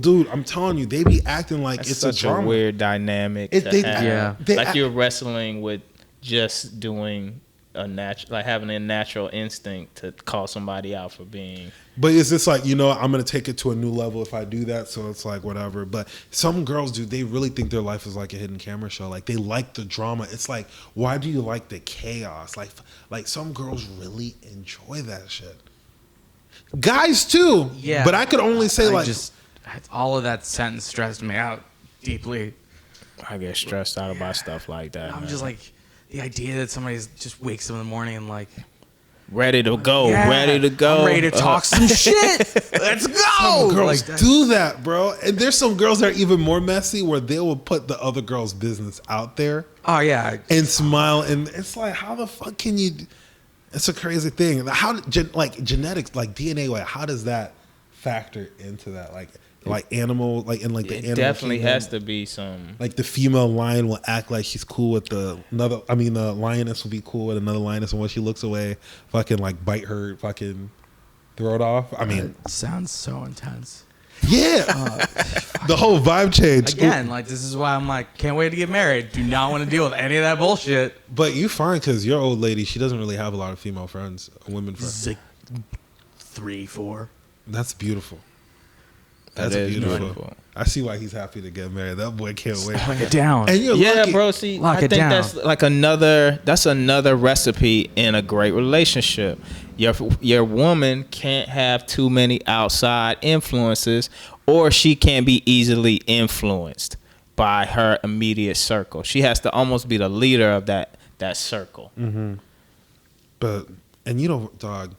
dude, I'm telling you, they be acting like That's it's such a drama. weird dynamic. Like you're wrestling with just doing having a natural instinct to call somebody out for being. But it's just like, you know, I'm gonna take it to a new level if I do that. So it's like whatever. But some girls do. They really think their life is like a hidden camera show. Like they like the drama. It's like, why do you like the chaos? Like some girls really enjoy that shit. Guys too. Yeah. But I could only say all of that sentence stressed me out deeply. I get stressed out about stuff like that. I'm just like, the idea that somebody just wakes up in the morning and like ready to go. I'm ready to talk some shit. Let's go. Some girls do that, bro. And there's some girls that are even more messy where they will put the other girl's business out there. Oh yeah, and smile, and it's like, how the fuck can you? It's a crazy thing. How like genetics, like DNA, like how does that factor into that? Like animal, like in like the animal definitely kingdom, has to be some. Like the female lion will act like she's cool with the lioness will be cool with another lioness, and when she looks away, fucking like bite her fucking throat off. I mean, it sounds so intense. Yeah, the whole vibe change again. Like this is why I'm like, can't wait to get married. Do not want to deal with any of that bullshit. But you fine because your old lady, she doesn't really have a lot of female friends, women friends. Like 3, 4. That's beautiful. That's beautiful. I see why he's happy to get married. That boy can't wait. Lock it down. And you're lucky. Bro. See, Lock I it think down. that's like another recipe in a great relationship. Your woman can't have too many outside influences, or she can't be easily influenced by her immediate circle. She has to almost be the leader of that circle. Mm-hmm. But you know, dog.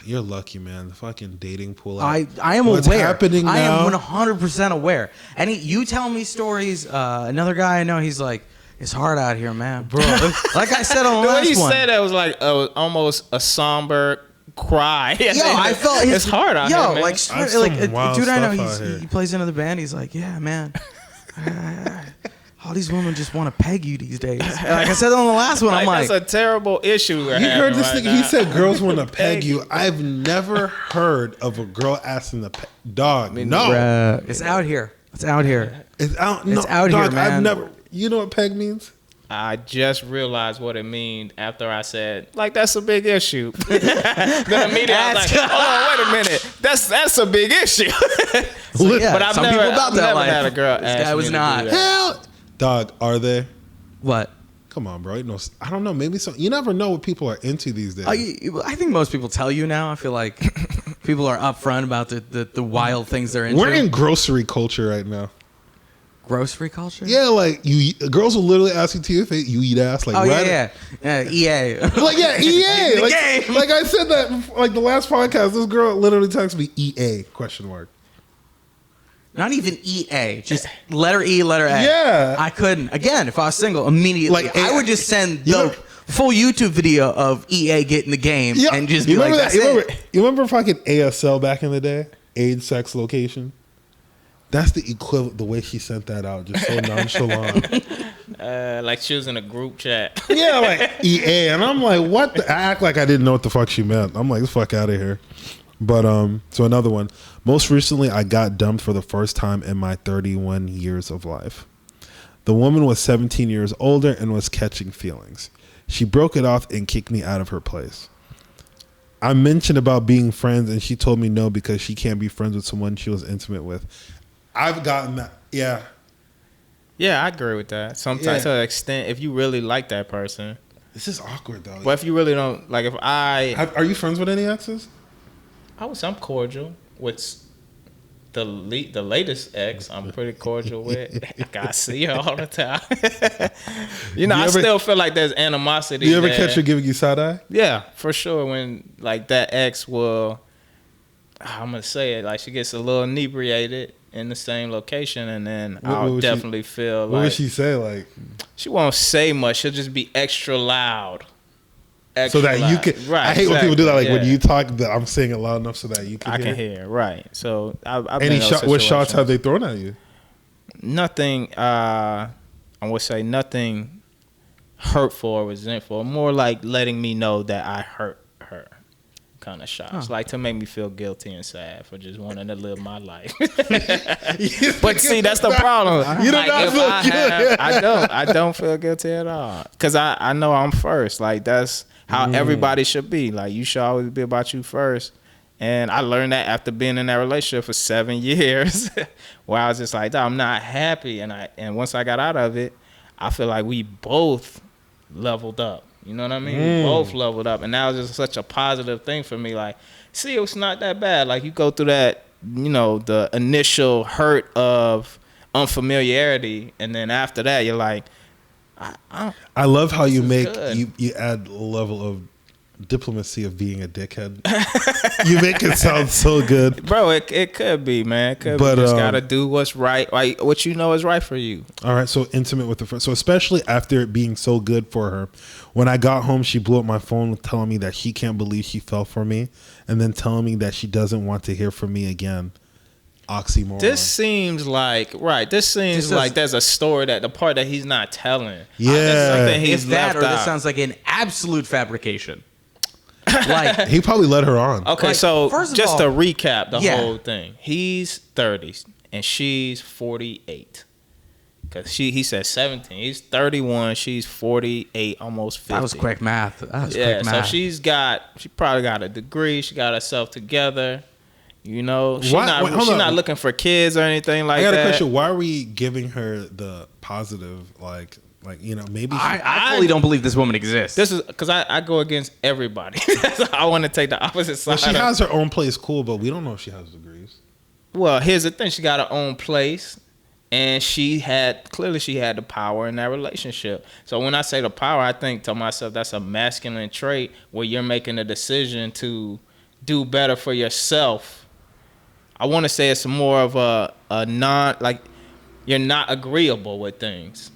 You're lucky, man. The fucking dating pool. I am What's aware. happening now? I am 100% aware. And you tell me stories. Another guy I know, he's like, it's hard out here, man, bro. Like I said on the last one. The way you said that was like almost a somber cry. Yo, I felt it's hard out here, man. Like a dude I know, he plays into the band. He's like, yeah, man. All these women just want to peg you these days. Like I said on the last one, I'm like, that's a terrible issue. You heard this thing? He said girls want to peg you. I've never heard of a girl asking to peg. Dog, no. It's out here. It's out here. It's out. It's out here, man. I've never. You know what peg means? I just realized what it means after I said, like, that's a big issue. Then immediately I was like, oh, wait a minute. That's a big issue. So, yeah, but I've never had a girl this ask guy was me not. to do that. Hell, dog, are they? What? Come on, bro. You know, I don't know. Maybe some. You never know what people are into these days. I think most people tell you now. I feel like people are upfront about the wild things they're into. We're in grocery culture right now. Grocery culture? Yeah, like girls will literally ask you to your face, you eat ass. Like, yeah. EA. Like, yeah, EA. Like I said that, like the last podcast, this girl literally texted me EA ? Not even EA, just letter E, letter A. Yeah. I couldn't. Again, if I was single, immediately, Like, I would just send the full YouTube video of EA getting the game and just be like, that's it. You remember fucking ASL back in the day? age, sex, location. That's the equivalent. The way she sent that out, just so nonchalant. Like she was in a group chat. Yeah, like EA, and I'm like, what? I act like I didn't know what the fuck she meant. I'm like, the fuck out of here. But so another one. Most recently, I got dumped for the first time in my 31 years of life. The woman was 17 years older and was catching feelings. She broke it off and kicked me out of her place. I mentioned about being friends, and she told me no because she can't be friends with someone she was intimate with. I've gotten that. Yeah. Yeah, I agree with that. Sometimes to an extent, if you really like that person. This is awkward though. But if you really don't, like, if are you friends with any exes? I'm cordial with the latest ex. I'm pretty cordial with. I see her all the time. I still feel like there's animosity. Do you ever catch her giving you side eye? Yeah, for sure. When like that ex will, I'm gonna say it, like she gets a little inebriated in the same location, and then I'll definitely feel like. What would she say? Like, she won't say much. She'll just be extra loud. So that you can. Right, I hate when people do that. Like when you talk, that I'm saying it loud enough so that you can. I can hear. Right. So what shots have they thrown at you? Nothing. I would say nothing hurtful or resentful. More like letting me know that I hurt her. Kind of shots, like to make me feel guilty and sad for just wanting to live my life. But see, that's the problem. You do not feel good. I don't feel guilty at all because I know I'm first. Like that's how everybody should be. Like you should always be about you first. And I learned that after being in that relationship for 7 years, where I was just like, I'm not happy. And once I got out of it, I feel like we both leveled up. You know what I mean? We both leveled up. And that was just such a positive thing for me. Like, see, it's not that bad. Like, you go through that, the initial hurt of unfamiliarity. And then after that, you're like, I love how you add a level of diplomacy of being a dickhead. You make it sound so good. Bro, it could be, man. It could be. You just got to do what's right. Like, what you know is right for you. All right, so intimate with the friend. So especially after it being so good for her. When I got home, she blew up my phone telling me that she can't believe she fell for me and then telling me that she doesn't want to hear from me again. Oxymoron. This seems like there's a story that the part that he's not telling. Yeah. Something he's left or this out. sounds like an absolute fabrication. Like he probably led her on. Okay, like, so just to recap the yeah. whole thing. He's 30 and she's 48. Cause he said 17. He's 31. She's 48, almost 50. That was quick math. So she probably got a degree. She got herself together. She's not looking for kids or anything like that. I got a question. Why are we giving her the positive? Maybe I fully don't believe this woman exists. This is because I go against everybody. I want to take the opposite side. Well, she has her own place, cool, but we don't know if she has degrees. Well, here's the thing: she got her own place, and she had the power in that relationship. So when I say the power, I think to myself that's a masculine trait where you're making a decision to do better for yourself. I want to say it's more of a non, like you're not agreeable with things.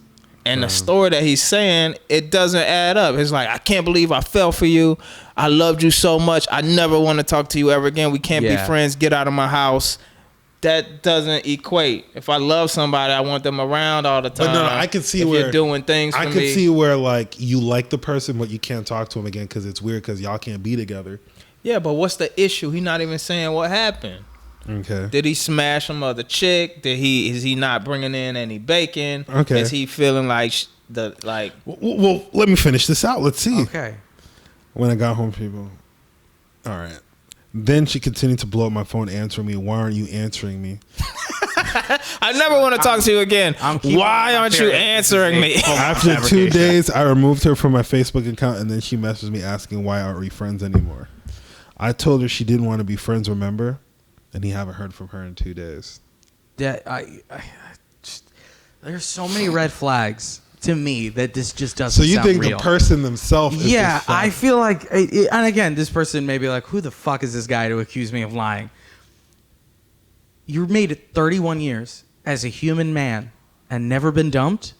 And the story that he's saying, it doesn't add up. It's like, I can't believe I fell for you. I loved you so much. I never want to talk to you ever again. We can't be friends. Get out of my house. That doesn't equate. If I love somebody, I want them around all the time. But no, I can see where you're doing things for me. I can see where like you like the person, but you can't talk to him again because it's weird because y'all can't be together. Yeah, but what's the issue? He's not even saying what happened. Okay. Did he smash some other chick? Is he not bringing in any bacon? Okay. Is he feeling like Well, let me finish this out. Let's see. Okay. When I got home, people. All right. Then she continued to blow up my phone, answering me. Why aren't you answering me? I never want to talk to you again. Why aren't you answering me? After 2 days, I removed her from my Facebook account, and then she messaged me asking why aren't we friends anymore. I told her she didn't want to be friends, remember? And he haven't heard from her in 2 days. Yeah, there's so many red flags to me that this just doesn't. So you sound think real. the person themselves? Is yeah, I feel like, and again, this person may be like, "Who the fuck is this guy to accuse me of lying?" You made it 31 years as a human man and never been dumped.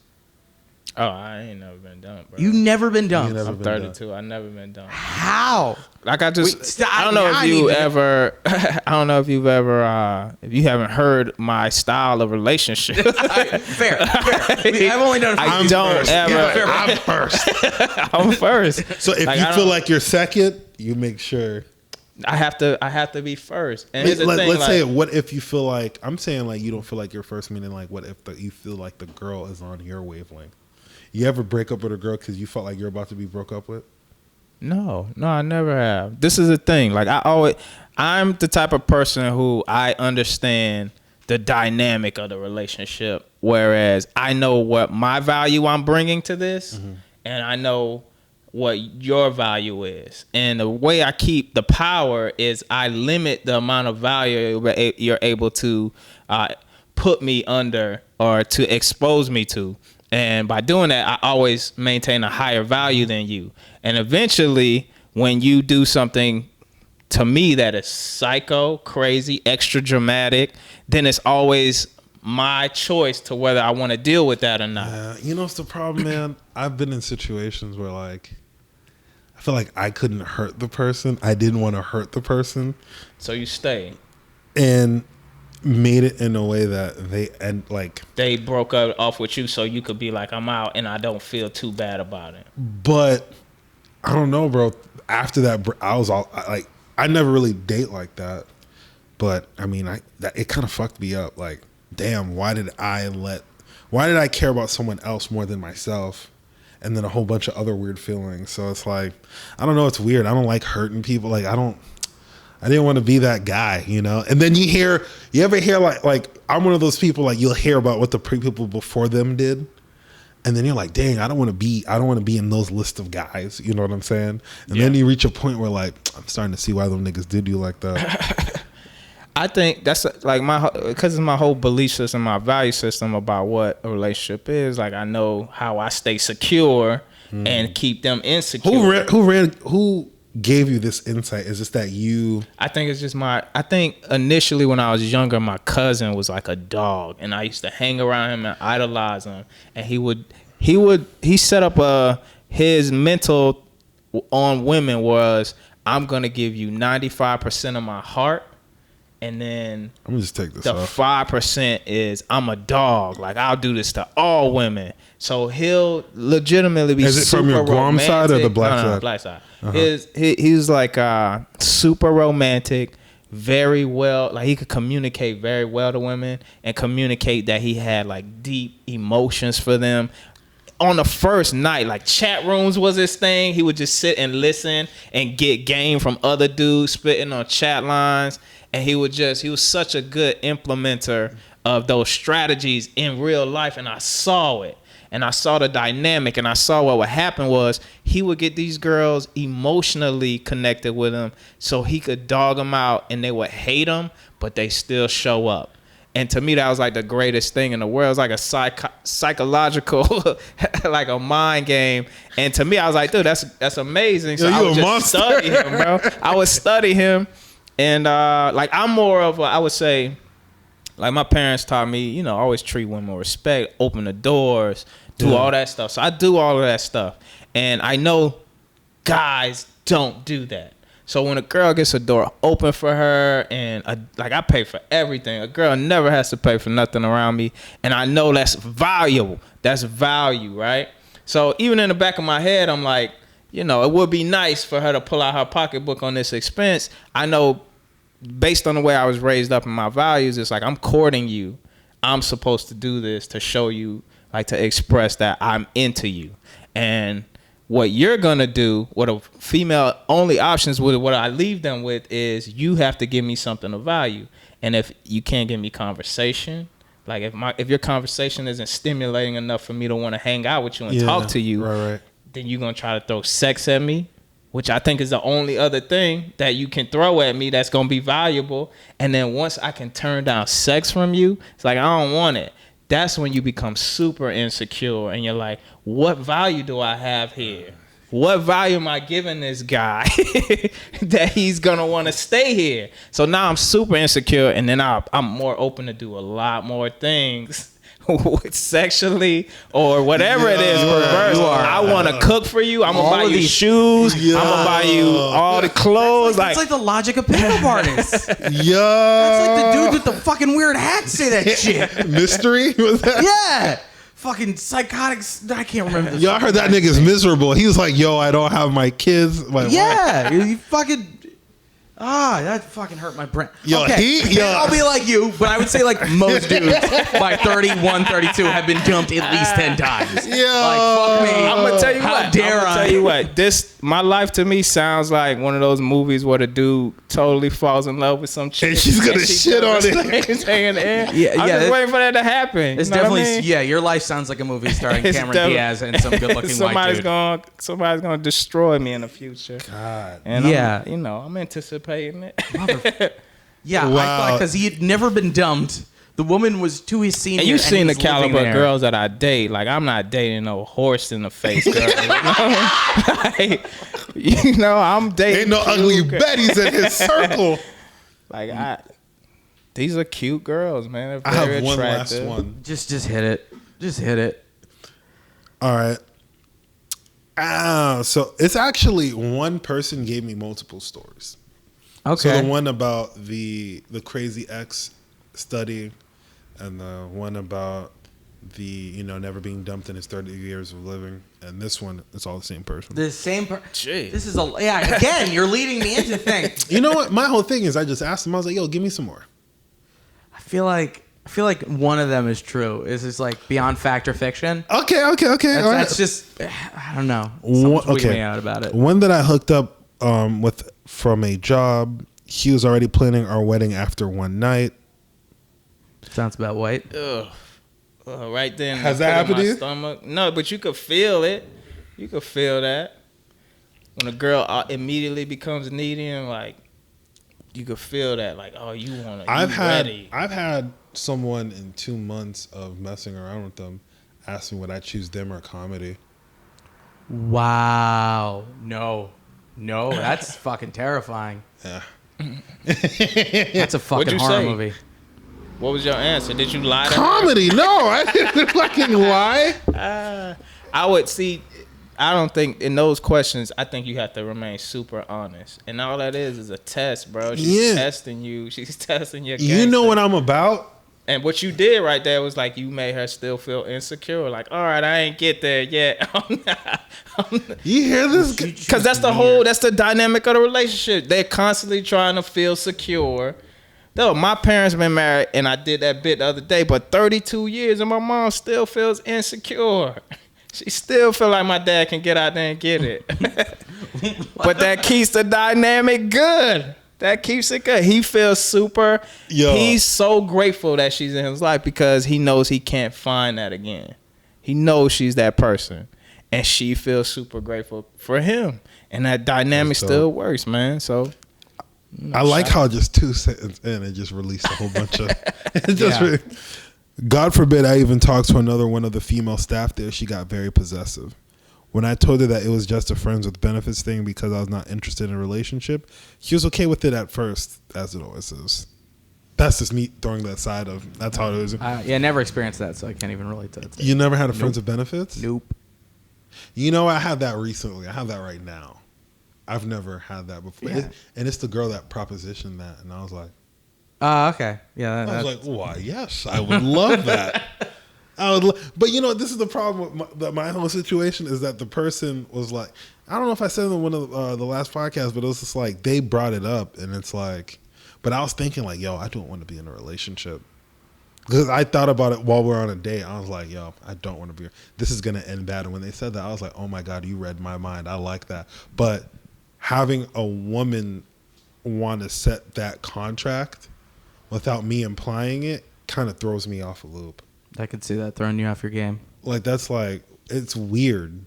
Oh, I ain't never been dumped, bro. You never been dumped. never I'm been 32. I never been dumped. How? Like I just, Wait, I don't know if you ever, I don't know if you've ever, if you haven't heard my style of relationship. Fair. I've only done. I don't ever. Yeah, I'm first. I'm first. So if Like, you I feel don't- like you're second, you make sure. I have to be first. And here's the thing, Let's like, say, what if you feel like, I'm saying like you don't feel like you're first, meaning like what if you feel like the girl is on your wavelength? You ever break up with a girl because you felt like you're about to be broke up with? No, I never have. This is the thing. Like I'm the type of person who I understand the dynamic of the relationship. Whereas I know what my value I'm bringing to this, and I know what your value is. And the way I keep the power is I limit the amount of value you're able to put me under or to expose me to. And by doing that, I always maintain a higher value than you. And eventually, when you do something to me that is psycho, crazy, extra dramatic, then it's always my choice to whether I want to deal with that or not. You know what's the problem, man? I've been in situations where like I feel like I couldn't hurt the person. I didn't want to hurt the person. So you stay. And made it in a way that they broke up off with you so you could be like, I'm out and I don't feel too bad about it. But I don't know, bro. After that, I was all like, I never really date like that. But I mean, it kind of fucked me up. Like, damn, why did I care about someone else more than myself? And then a whole bunch of other weird feelings. So it's like, I don't know. It's weird. I don't like hurting people. Like, I didn't want to be that guy, you know? And then you ever hear like I'm one of those people, like you'll hear about what the people before them did. And then you're like, dang, I don't want to be in those list of guys. You know what I'm saying? And then you reach a point where like, I'm starting to see why them niggas did you like that. I think that's like because it's my whole belief system, my value system about what a relationship is. Like I know how I stay secure and keep them insecure. Who gave you this insight? Is this that you? I think it's just I think initially when I was younger, my cousin was like a dog, and I used to hang around him and idolize him. And he set up his mental on women was, I'm gonna give you 95% of my heart, and then I'm gonna just take this the off. 5% is I'm a dog. Like I'll do this to all women. So he'll legitimately be. Is it super from your Guam romantic. side or the black No, side? Black side. He's like super romantic, very well. Like he could communicate very well to women and communicate that he had like deep emotions for them. On the first night, like chat rooms was his thing. He would just sit and listen and get game from other dudes spitting on chat lines. And he was such a good implementer of those strategies in real life. And I saw it. And I saw the dynamic, and I saw what would happen was he would get these girls emotionally connected with him so he could dog them out, and they would hate him, but they still show up. And to me, that was like the greatest thing in the world. It was like a psychological, like a mind game. And to me, I was like, dude, that's amazing. So I would just study him, bro. I would study him. And like I'm more of I would say, like my parents taught me, you know, always treat women with respect, open the doors, do all that stuff. So I do all of that stuff. And I know guys don't do that. So when a girl gets a door open for her and like I pay for everything. A girl never has to pay for nothing around me. And I know that's valuable. That's value, right? So even in the back of my head, I'm like, you know, it would be nice for her to pull out her pocketbook on this expense. I know based on the way I was raised up in my values, it's like I'm courting you. I'm supposed to do this to show you, like to express that I'm into you. And what you're going to do, what a female only options with, what I leave them with is you have to give me something of value. And if you can't give me conversation, like if your conversation isn't stimulating enough for me to want to hang out with you and talk to you, right. then you're going to try to throw sex at me, which I think is the only other thing that you can throw at me that's going to be valuable. And then once I can turn down sex from you, it's like, I don't want it. That's when you become super insecure and you're like, what value do I have here? What value am I giving this guy that he's going to want to stay here? So now I'm super insecure, and then I'm more open to do a lot more things sexually or whatever it is, perverse. I want to cook for you. I'm gonna All buy of you these- shoes. I'm gonna buy you all the clothes. That's like the logic of pickup artists. That's like Yeah. the dude with the fucking weird hat say that shit. Mystery was that? Yeah. Fucking psychotic. I can't remember. Y'all heard that nigga's miserable. He was like, "Yo, I don't have my kids." My wife. Yeah, you fucking. That fucking hurt my brain. Yo, okay, yo. I'll be like you, but I would say like most dudes by 31, 32 have been dumped at least 10 times. Yo. Like, fuck me. I'm gonna tell you How what. dare I'm gonna I? tell you what. My life to me sounds like one of those movies where the dude totally falls in love with some chick And she's gonna she shit on does it. the same thing in the air. Yeah, I'm yeah, just waiting for that to happen. It's You know what I definitely mean? yeah. Your life sounds like a movie starring It's Cameron definitely- Diaz and some good-looking white dude. Somebody's gonna destroy me in the future. God. And Yeah. I'm anticipating it. Yeah, I Wow. thought because he had never been dumped. The woman was to his senior. And you've seen the he was living caliber of there. girls that I date. Like, I'm not dating no horse in the face girl. I'm dating. Ain't no cute ugly girls. Bettys in his circle. Like, these are cute girls, man. They're I very have one last attractive. one. Just hit it. Just hit it. All right. So it's actually one person gave me multiple stories. Okay. So the one about the crazy ex study, and the one about the never being dumped in his 30 years of living, and this one, it's all the same person. The same Jeez. This is again, you're leading me into things. You know what? My whole thing is I just asked him. I was like, "Yo, give me some more." I feel like one of them is true. Is this like beyond fact or fiction? Okay. That's, all right. that's just I don't know. Someone's tweeting me out about it. One that I hooked up with from a job. He was already planning our wedding after one night. Sounds about white. Ugh. Right then. Has that happened to you? Stomach. No, but you could feel it. You could feel that. When a girl immediately becomes needy and like, you could feel that. Like, oh, you want to. I've ready. had someone in 2 months of messing around with them ask me would I choose them or comedy. Wow. No, that's fucking terrifying. Yeah. That's a fucking What'd you horror say? movie. What was your answer? Did you lie to her? Comedy? No, I didn't fucking lie. I would see. I don't think in those questions. I think you have to remain super honest, and all that is a test, bro. She's testing you. She's testing your. You know gangster. what I'm about. And what you did right there was like you made her still feel insecure. Like, all right, I ain't get there yet. You hear this? Because that's the dynamic of the relationship. They're constantly trying to feel secure. Though my parents been married, and I did that bit the other day, but 32 years, and my mom still feels insecure. She still feel like my dad can get out there and get it. But that keeps the dynamic good. That keeps it good. He feels super. Yo. He's so grateful that she's in his life because he knows he can't find that again. He knows she's that person. And she feels super grateful for him. And that dynamic That's dope. still works, man. So I like how just 2 sentences in it just released a whole bunch of. It just God forbid I even talked to another one of the female staff there. She got very possessive. When I told her that it was just a friends with benefits thing because I was not interested in a relationship, she was okay with it at first, as it always is. That's just me throwing that side of. That's how it is. Yeah, never experienced that, so I can't even relate to it. You never had a friends with benefits? Nope. You know, I had that recently. I have that right now. I've never had that before. Yeah. And it's the girl that propositioned that. And I was like, Okay. Yeah. I was like, why, yes, I would love that. But you know, this is the problem with my whole situation is that the person was like, I don't know if I said it in one of the last podcasts, but it was just like, they brought it up and it's like, but I was thinking like, yo, I don't want to be in a relationship. Because I thought about it while we were on a date. I was like, yo, I don't want to be. This is going to end bad. And when they said that, I was like, oh my God, you read my mind. I like that. But having a woman want to set that contract without me implying it kind of throws me off a loop. I could see that throwing you off your game. Like, that's like, it's weird.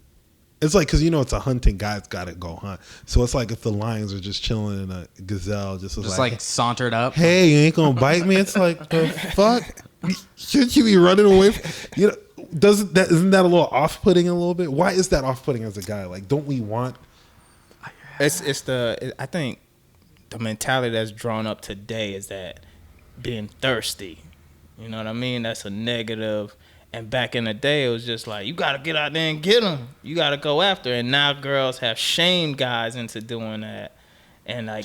It's like, because, you know, it's a hunting, guys got to go hunt. So it's like if the lions are just chilling and a gazelle just was Just like sauntered up. hey, you ain't going to bite me? It's like, the fuck? Shouldn't you be running away you know, isn't that a little off-putting a little bit? Why is that off-putting as a guy? Like, don't we want... I think the mentality that's drawn up today is that being thirsty. You know what I mean? That's a negative. And back in the day, it was just like, you got to get out there and get them. You got to go after. And now girls have shamed guys into doing that. And like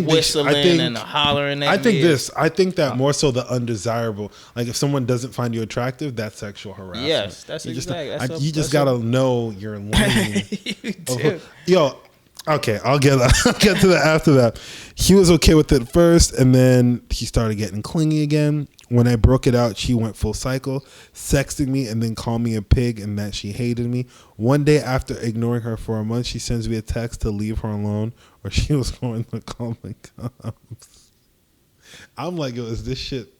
whistling and the hollering. I think that more so the undesirable. Like if someone doesn't find you attractive, that's sexual harassment. Yes, that's exactly. You just gotta know your lane. You do. Yo, okay, I'll get to that after that. He was okay with it first, and then he started getting clingy again. When I broke it out, she went full cycle, sexting me and then called me a pig and that she hated me. One day after ignoring her for a month, she sends me a text to leave her alone or she was going to call my cops. I'm like, yo, is this shit?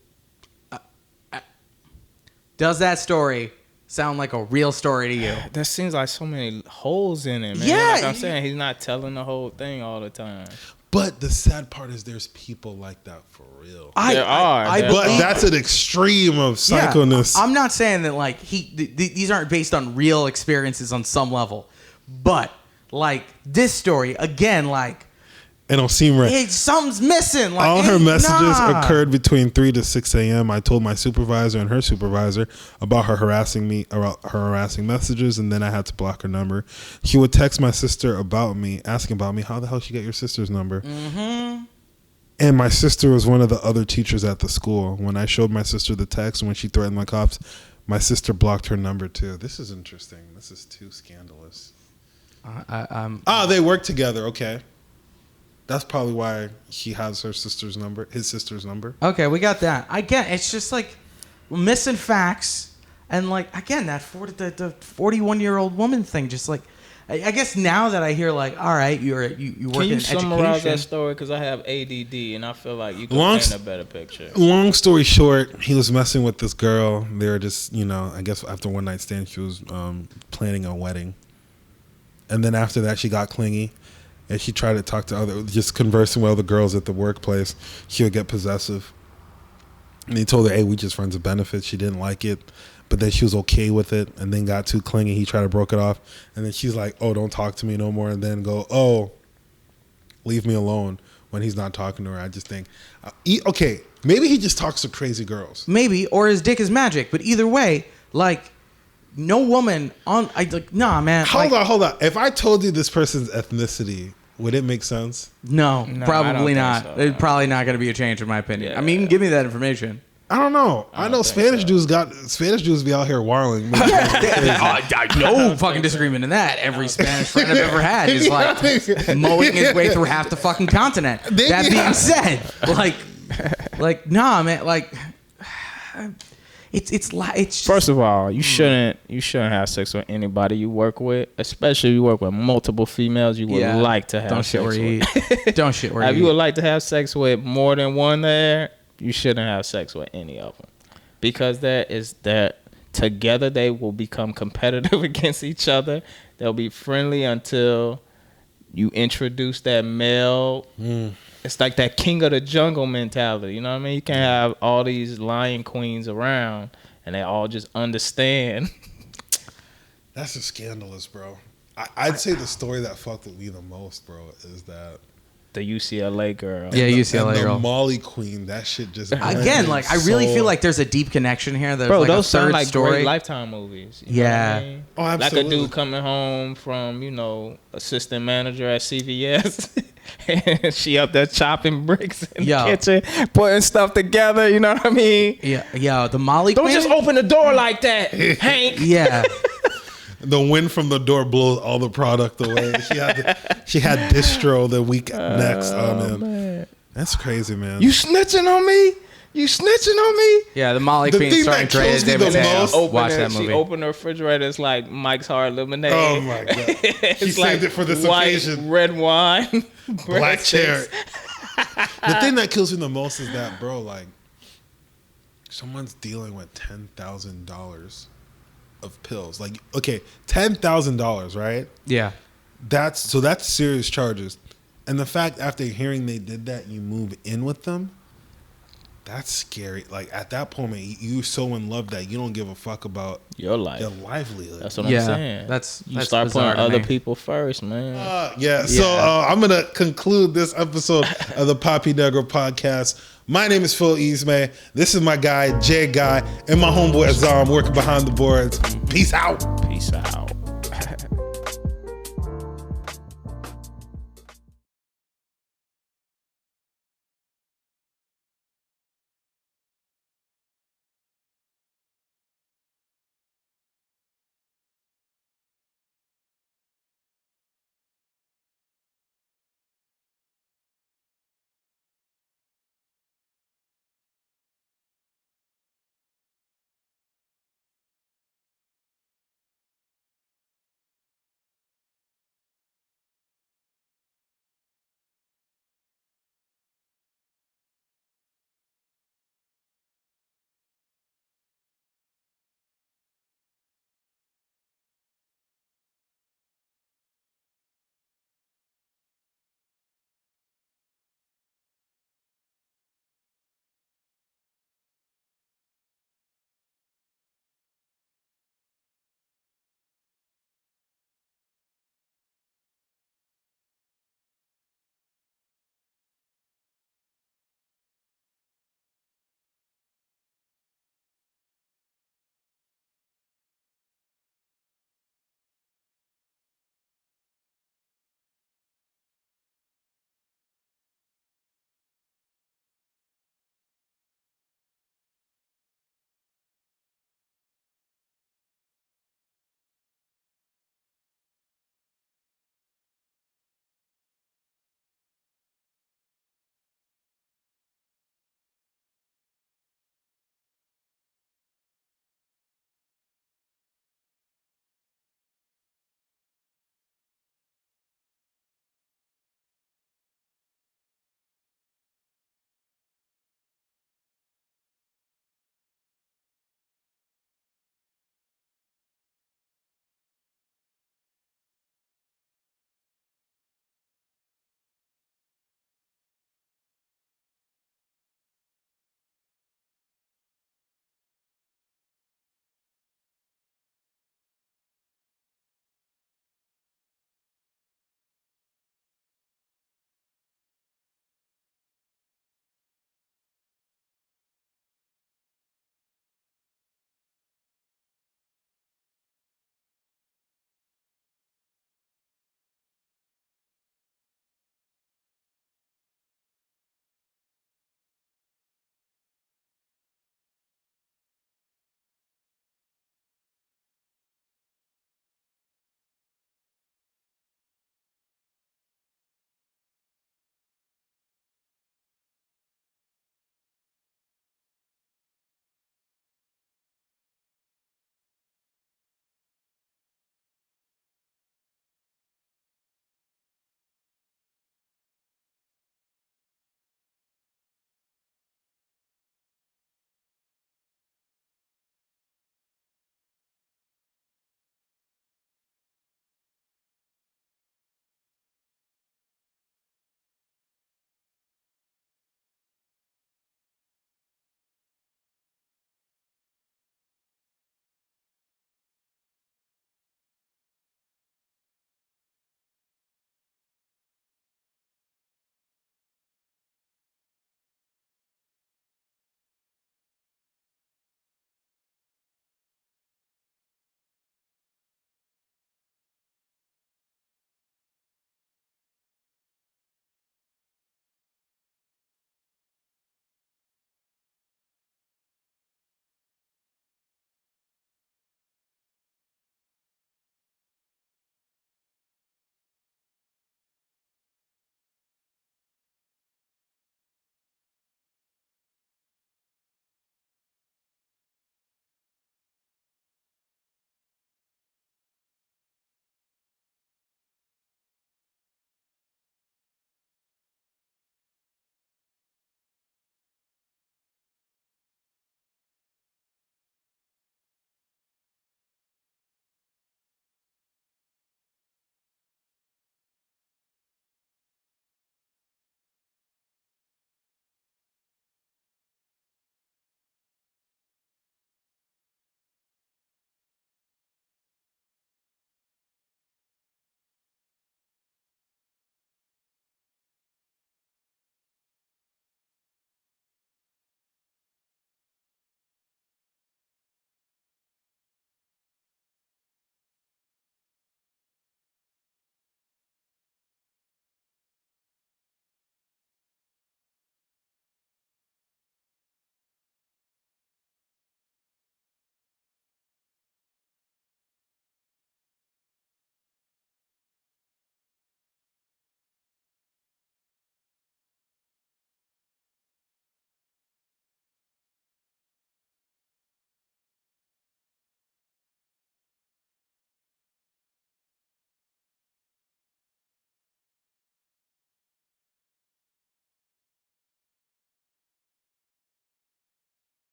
Does that story sound like a real story to you? There seems like so many holes in it, man. Yeah. Like I'm saying, he's not telling the whole thing all the time. But the sad part is there's people like that for real. There are. But that's an extreme of psychoness. I'm not saying that like these aren't based on real experiences on some level, but like this story again, like it don't seem right. hey, something's missing. Like, all her messages occurred between 3 to 6 a.m. I told my supervisor and her supervisor about her harassing messages, and then I had to block her number. She would text my sister about me, asking about me. How the hell did she get your sister's number? Mm-hmm. And my sister was one of the other teachers at the school. When I showed my sister the text, when she threatened my cops, my sister blocked her number too. This is interesting. This is too scandalous. They work together. Okay. That's probably why he has his sister's number. Okay, we got that. Again, it's just like missing facts, and like again that the 41-year-old woman thing. Just like I guess now that I hear like, all right, you work in education. Can you summarize that story? Because I have ADD and I feel like you can paint a better picture. Long story short, he was messing with this girl. They were just, I guess after one night stand, she was planning a wedding, and then after that, she got clingy. And she tried to talk to just conversing with other girls at the workplace. She would get possessive. And he told her, hey, we just friends of benefits. She didn't like it. But then she was okay with it and then got too clingy. He tried to broke it off. And then she's like, oh, don't talk to me no more. And then go, oh, leave me alone when he's not talking to her. I just think, okay, maybe he just talks to crazy girls. Maybe, or his dick is magic. But either way, like, no woman nah, man. Hold on. If I told you this person's ethnicity, would it make sense? No, probably not. So, It's probably not going to be a change in my opinion. Yeah. I mean, you can give me that information. I don't know. I know Spanish dudes be out here warling. No fucking disagreement in that. Every Spanish friend I've ever had is like mowing his way through half the fucking continent. That being said, like nah, man, like it's first of all, you shouldn't have sex with anybody you work with, especially if you work with multiple females you would like to have sex with. Don't shit where if you would like to have sex with more than one there, you shouldn't have sex with any of them. Because together they will become competitive against each other. They'll be friendly until you introduce that male. It's like that king of the jungle mentality. You know what I mean? You can't have all these lion queens around and they all just understand. That's just scandalous, bro. I'd say the story that fucked with me the most, bro, is that the UCLA girl. Yeah, UCLA girl. The Molly Queen. That shit just again, like I really feel like there's a deep connection here. There's bro, like those a third sound like story. Great Lifetime movies. You know what I mean? Oh, absolutely. Like a dude coming home from, assistant manager at CVS. And she up there chopping bricks in the kitchen, putting stuff together. You know what I mean? Yeah. The Molly Don't Queen? just open the door like that, Hank. Yeah. The wind from the door blows all the product away. She had distro the week next. Oh man, that's crazy, man. You snitching on me? Yeah, the Molly Queen starring Dre as David Mateo. Watch that movie. She opened her refrigerator. It's like Mike's Hard Lemonade. Oh my god! She saved it for this occasion. Red wine, black cherry. The thing that kills me the most is that, bro, like, someone's dealing with $10,000 of pills. Like, okay, $10,000, right? Yeah. That's serious charges. And the fact after hearing they did that, you move in with them. that's scary. Like at that point, you so in love that you don't give a fuck about your life, your livelihood. That's what I'm saying. That's start putting other people first, man. So I'm gonna conclude this episode of the Papi Negro podcast. My name is Phil Ismay. This is my guy Jay Guy and my homeboy Azar. I'm working behind the boards. Peace out. Peace out.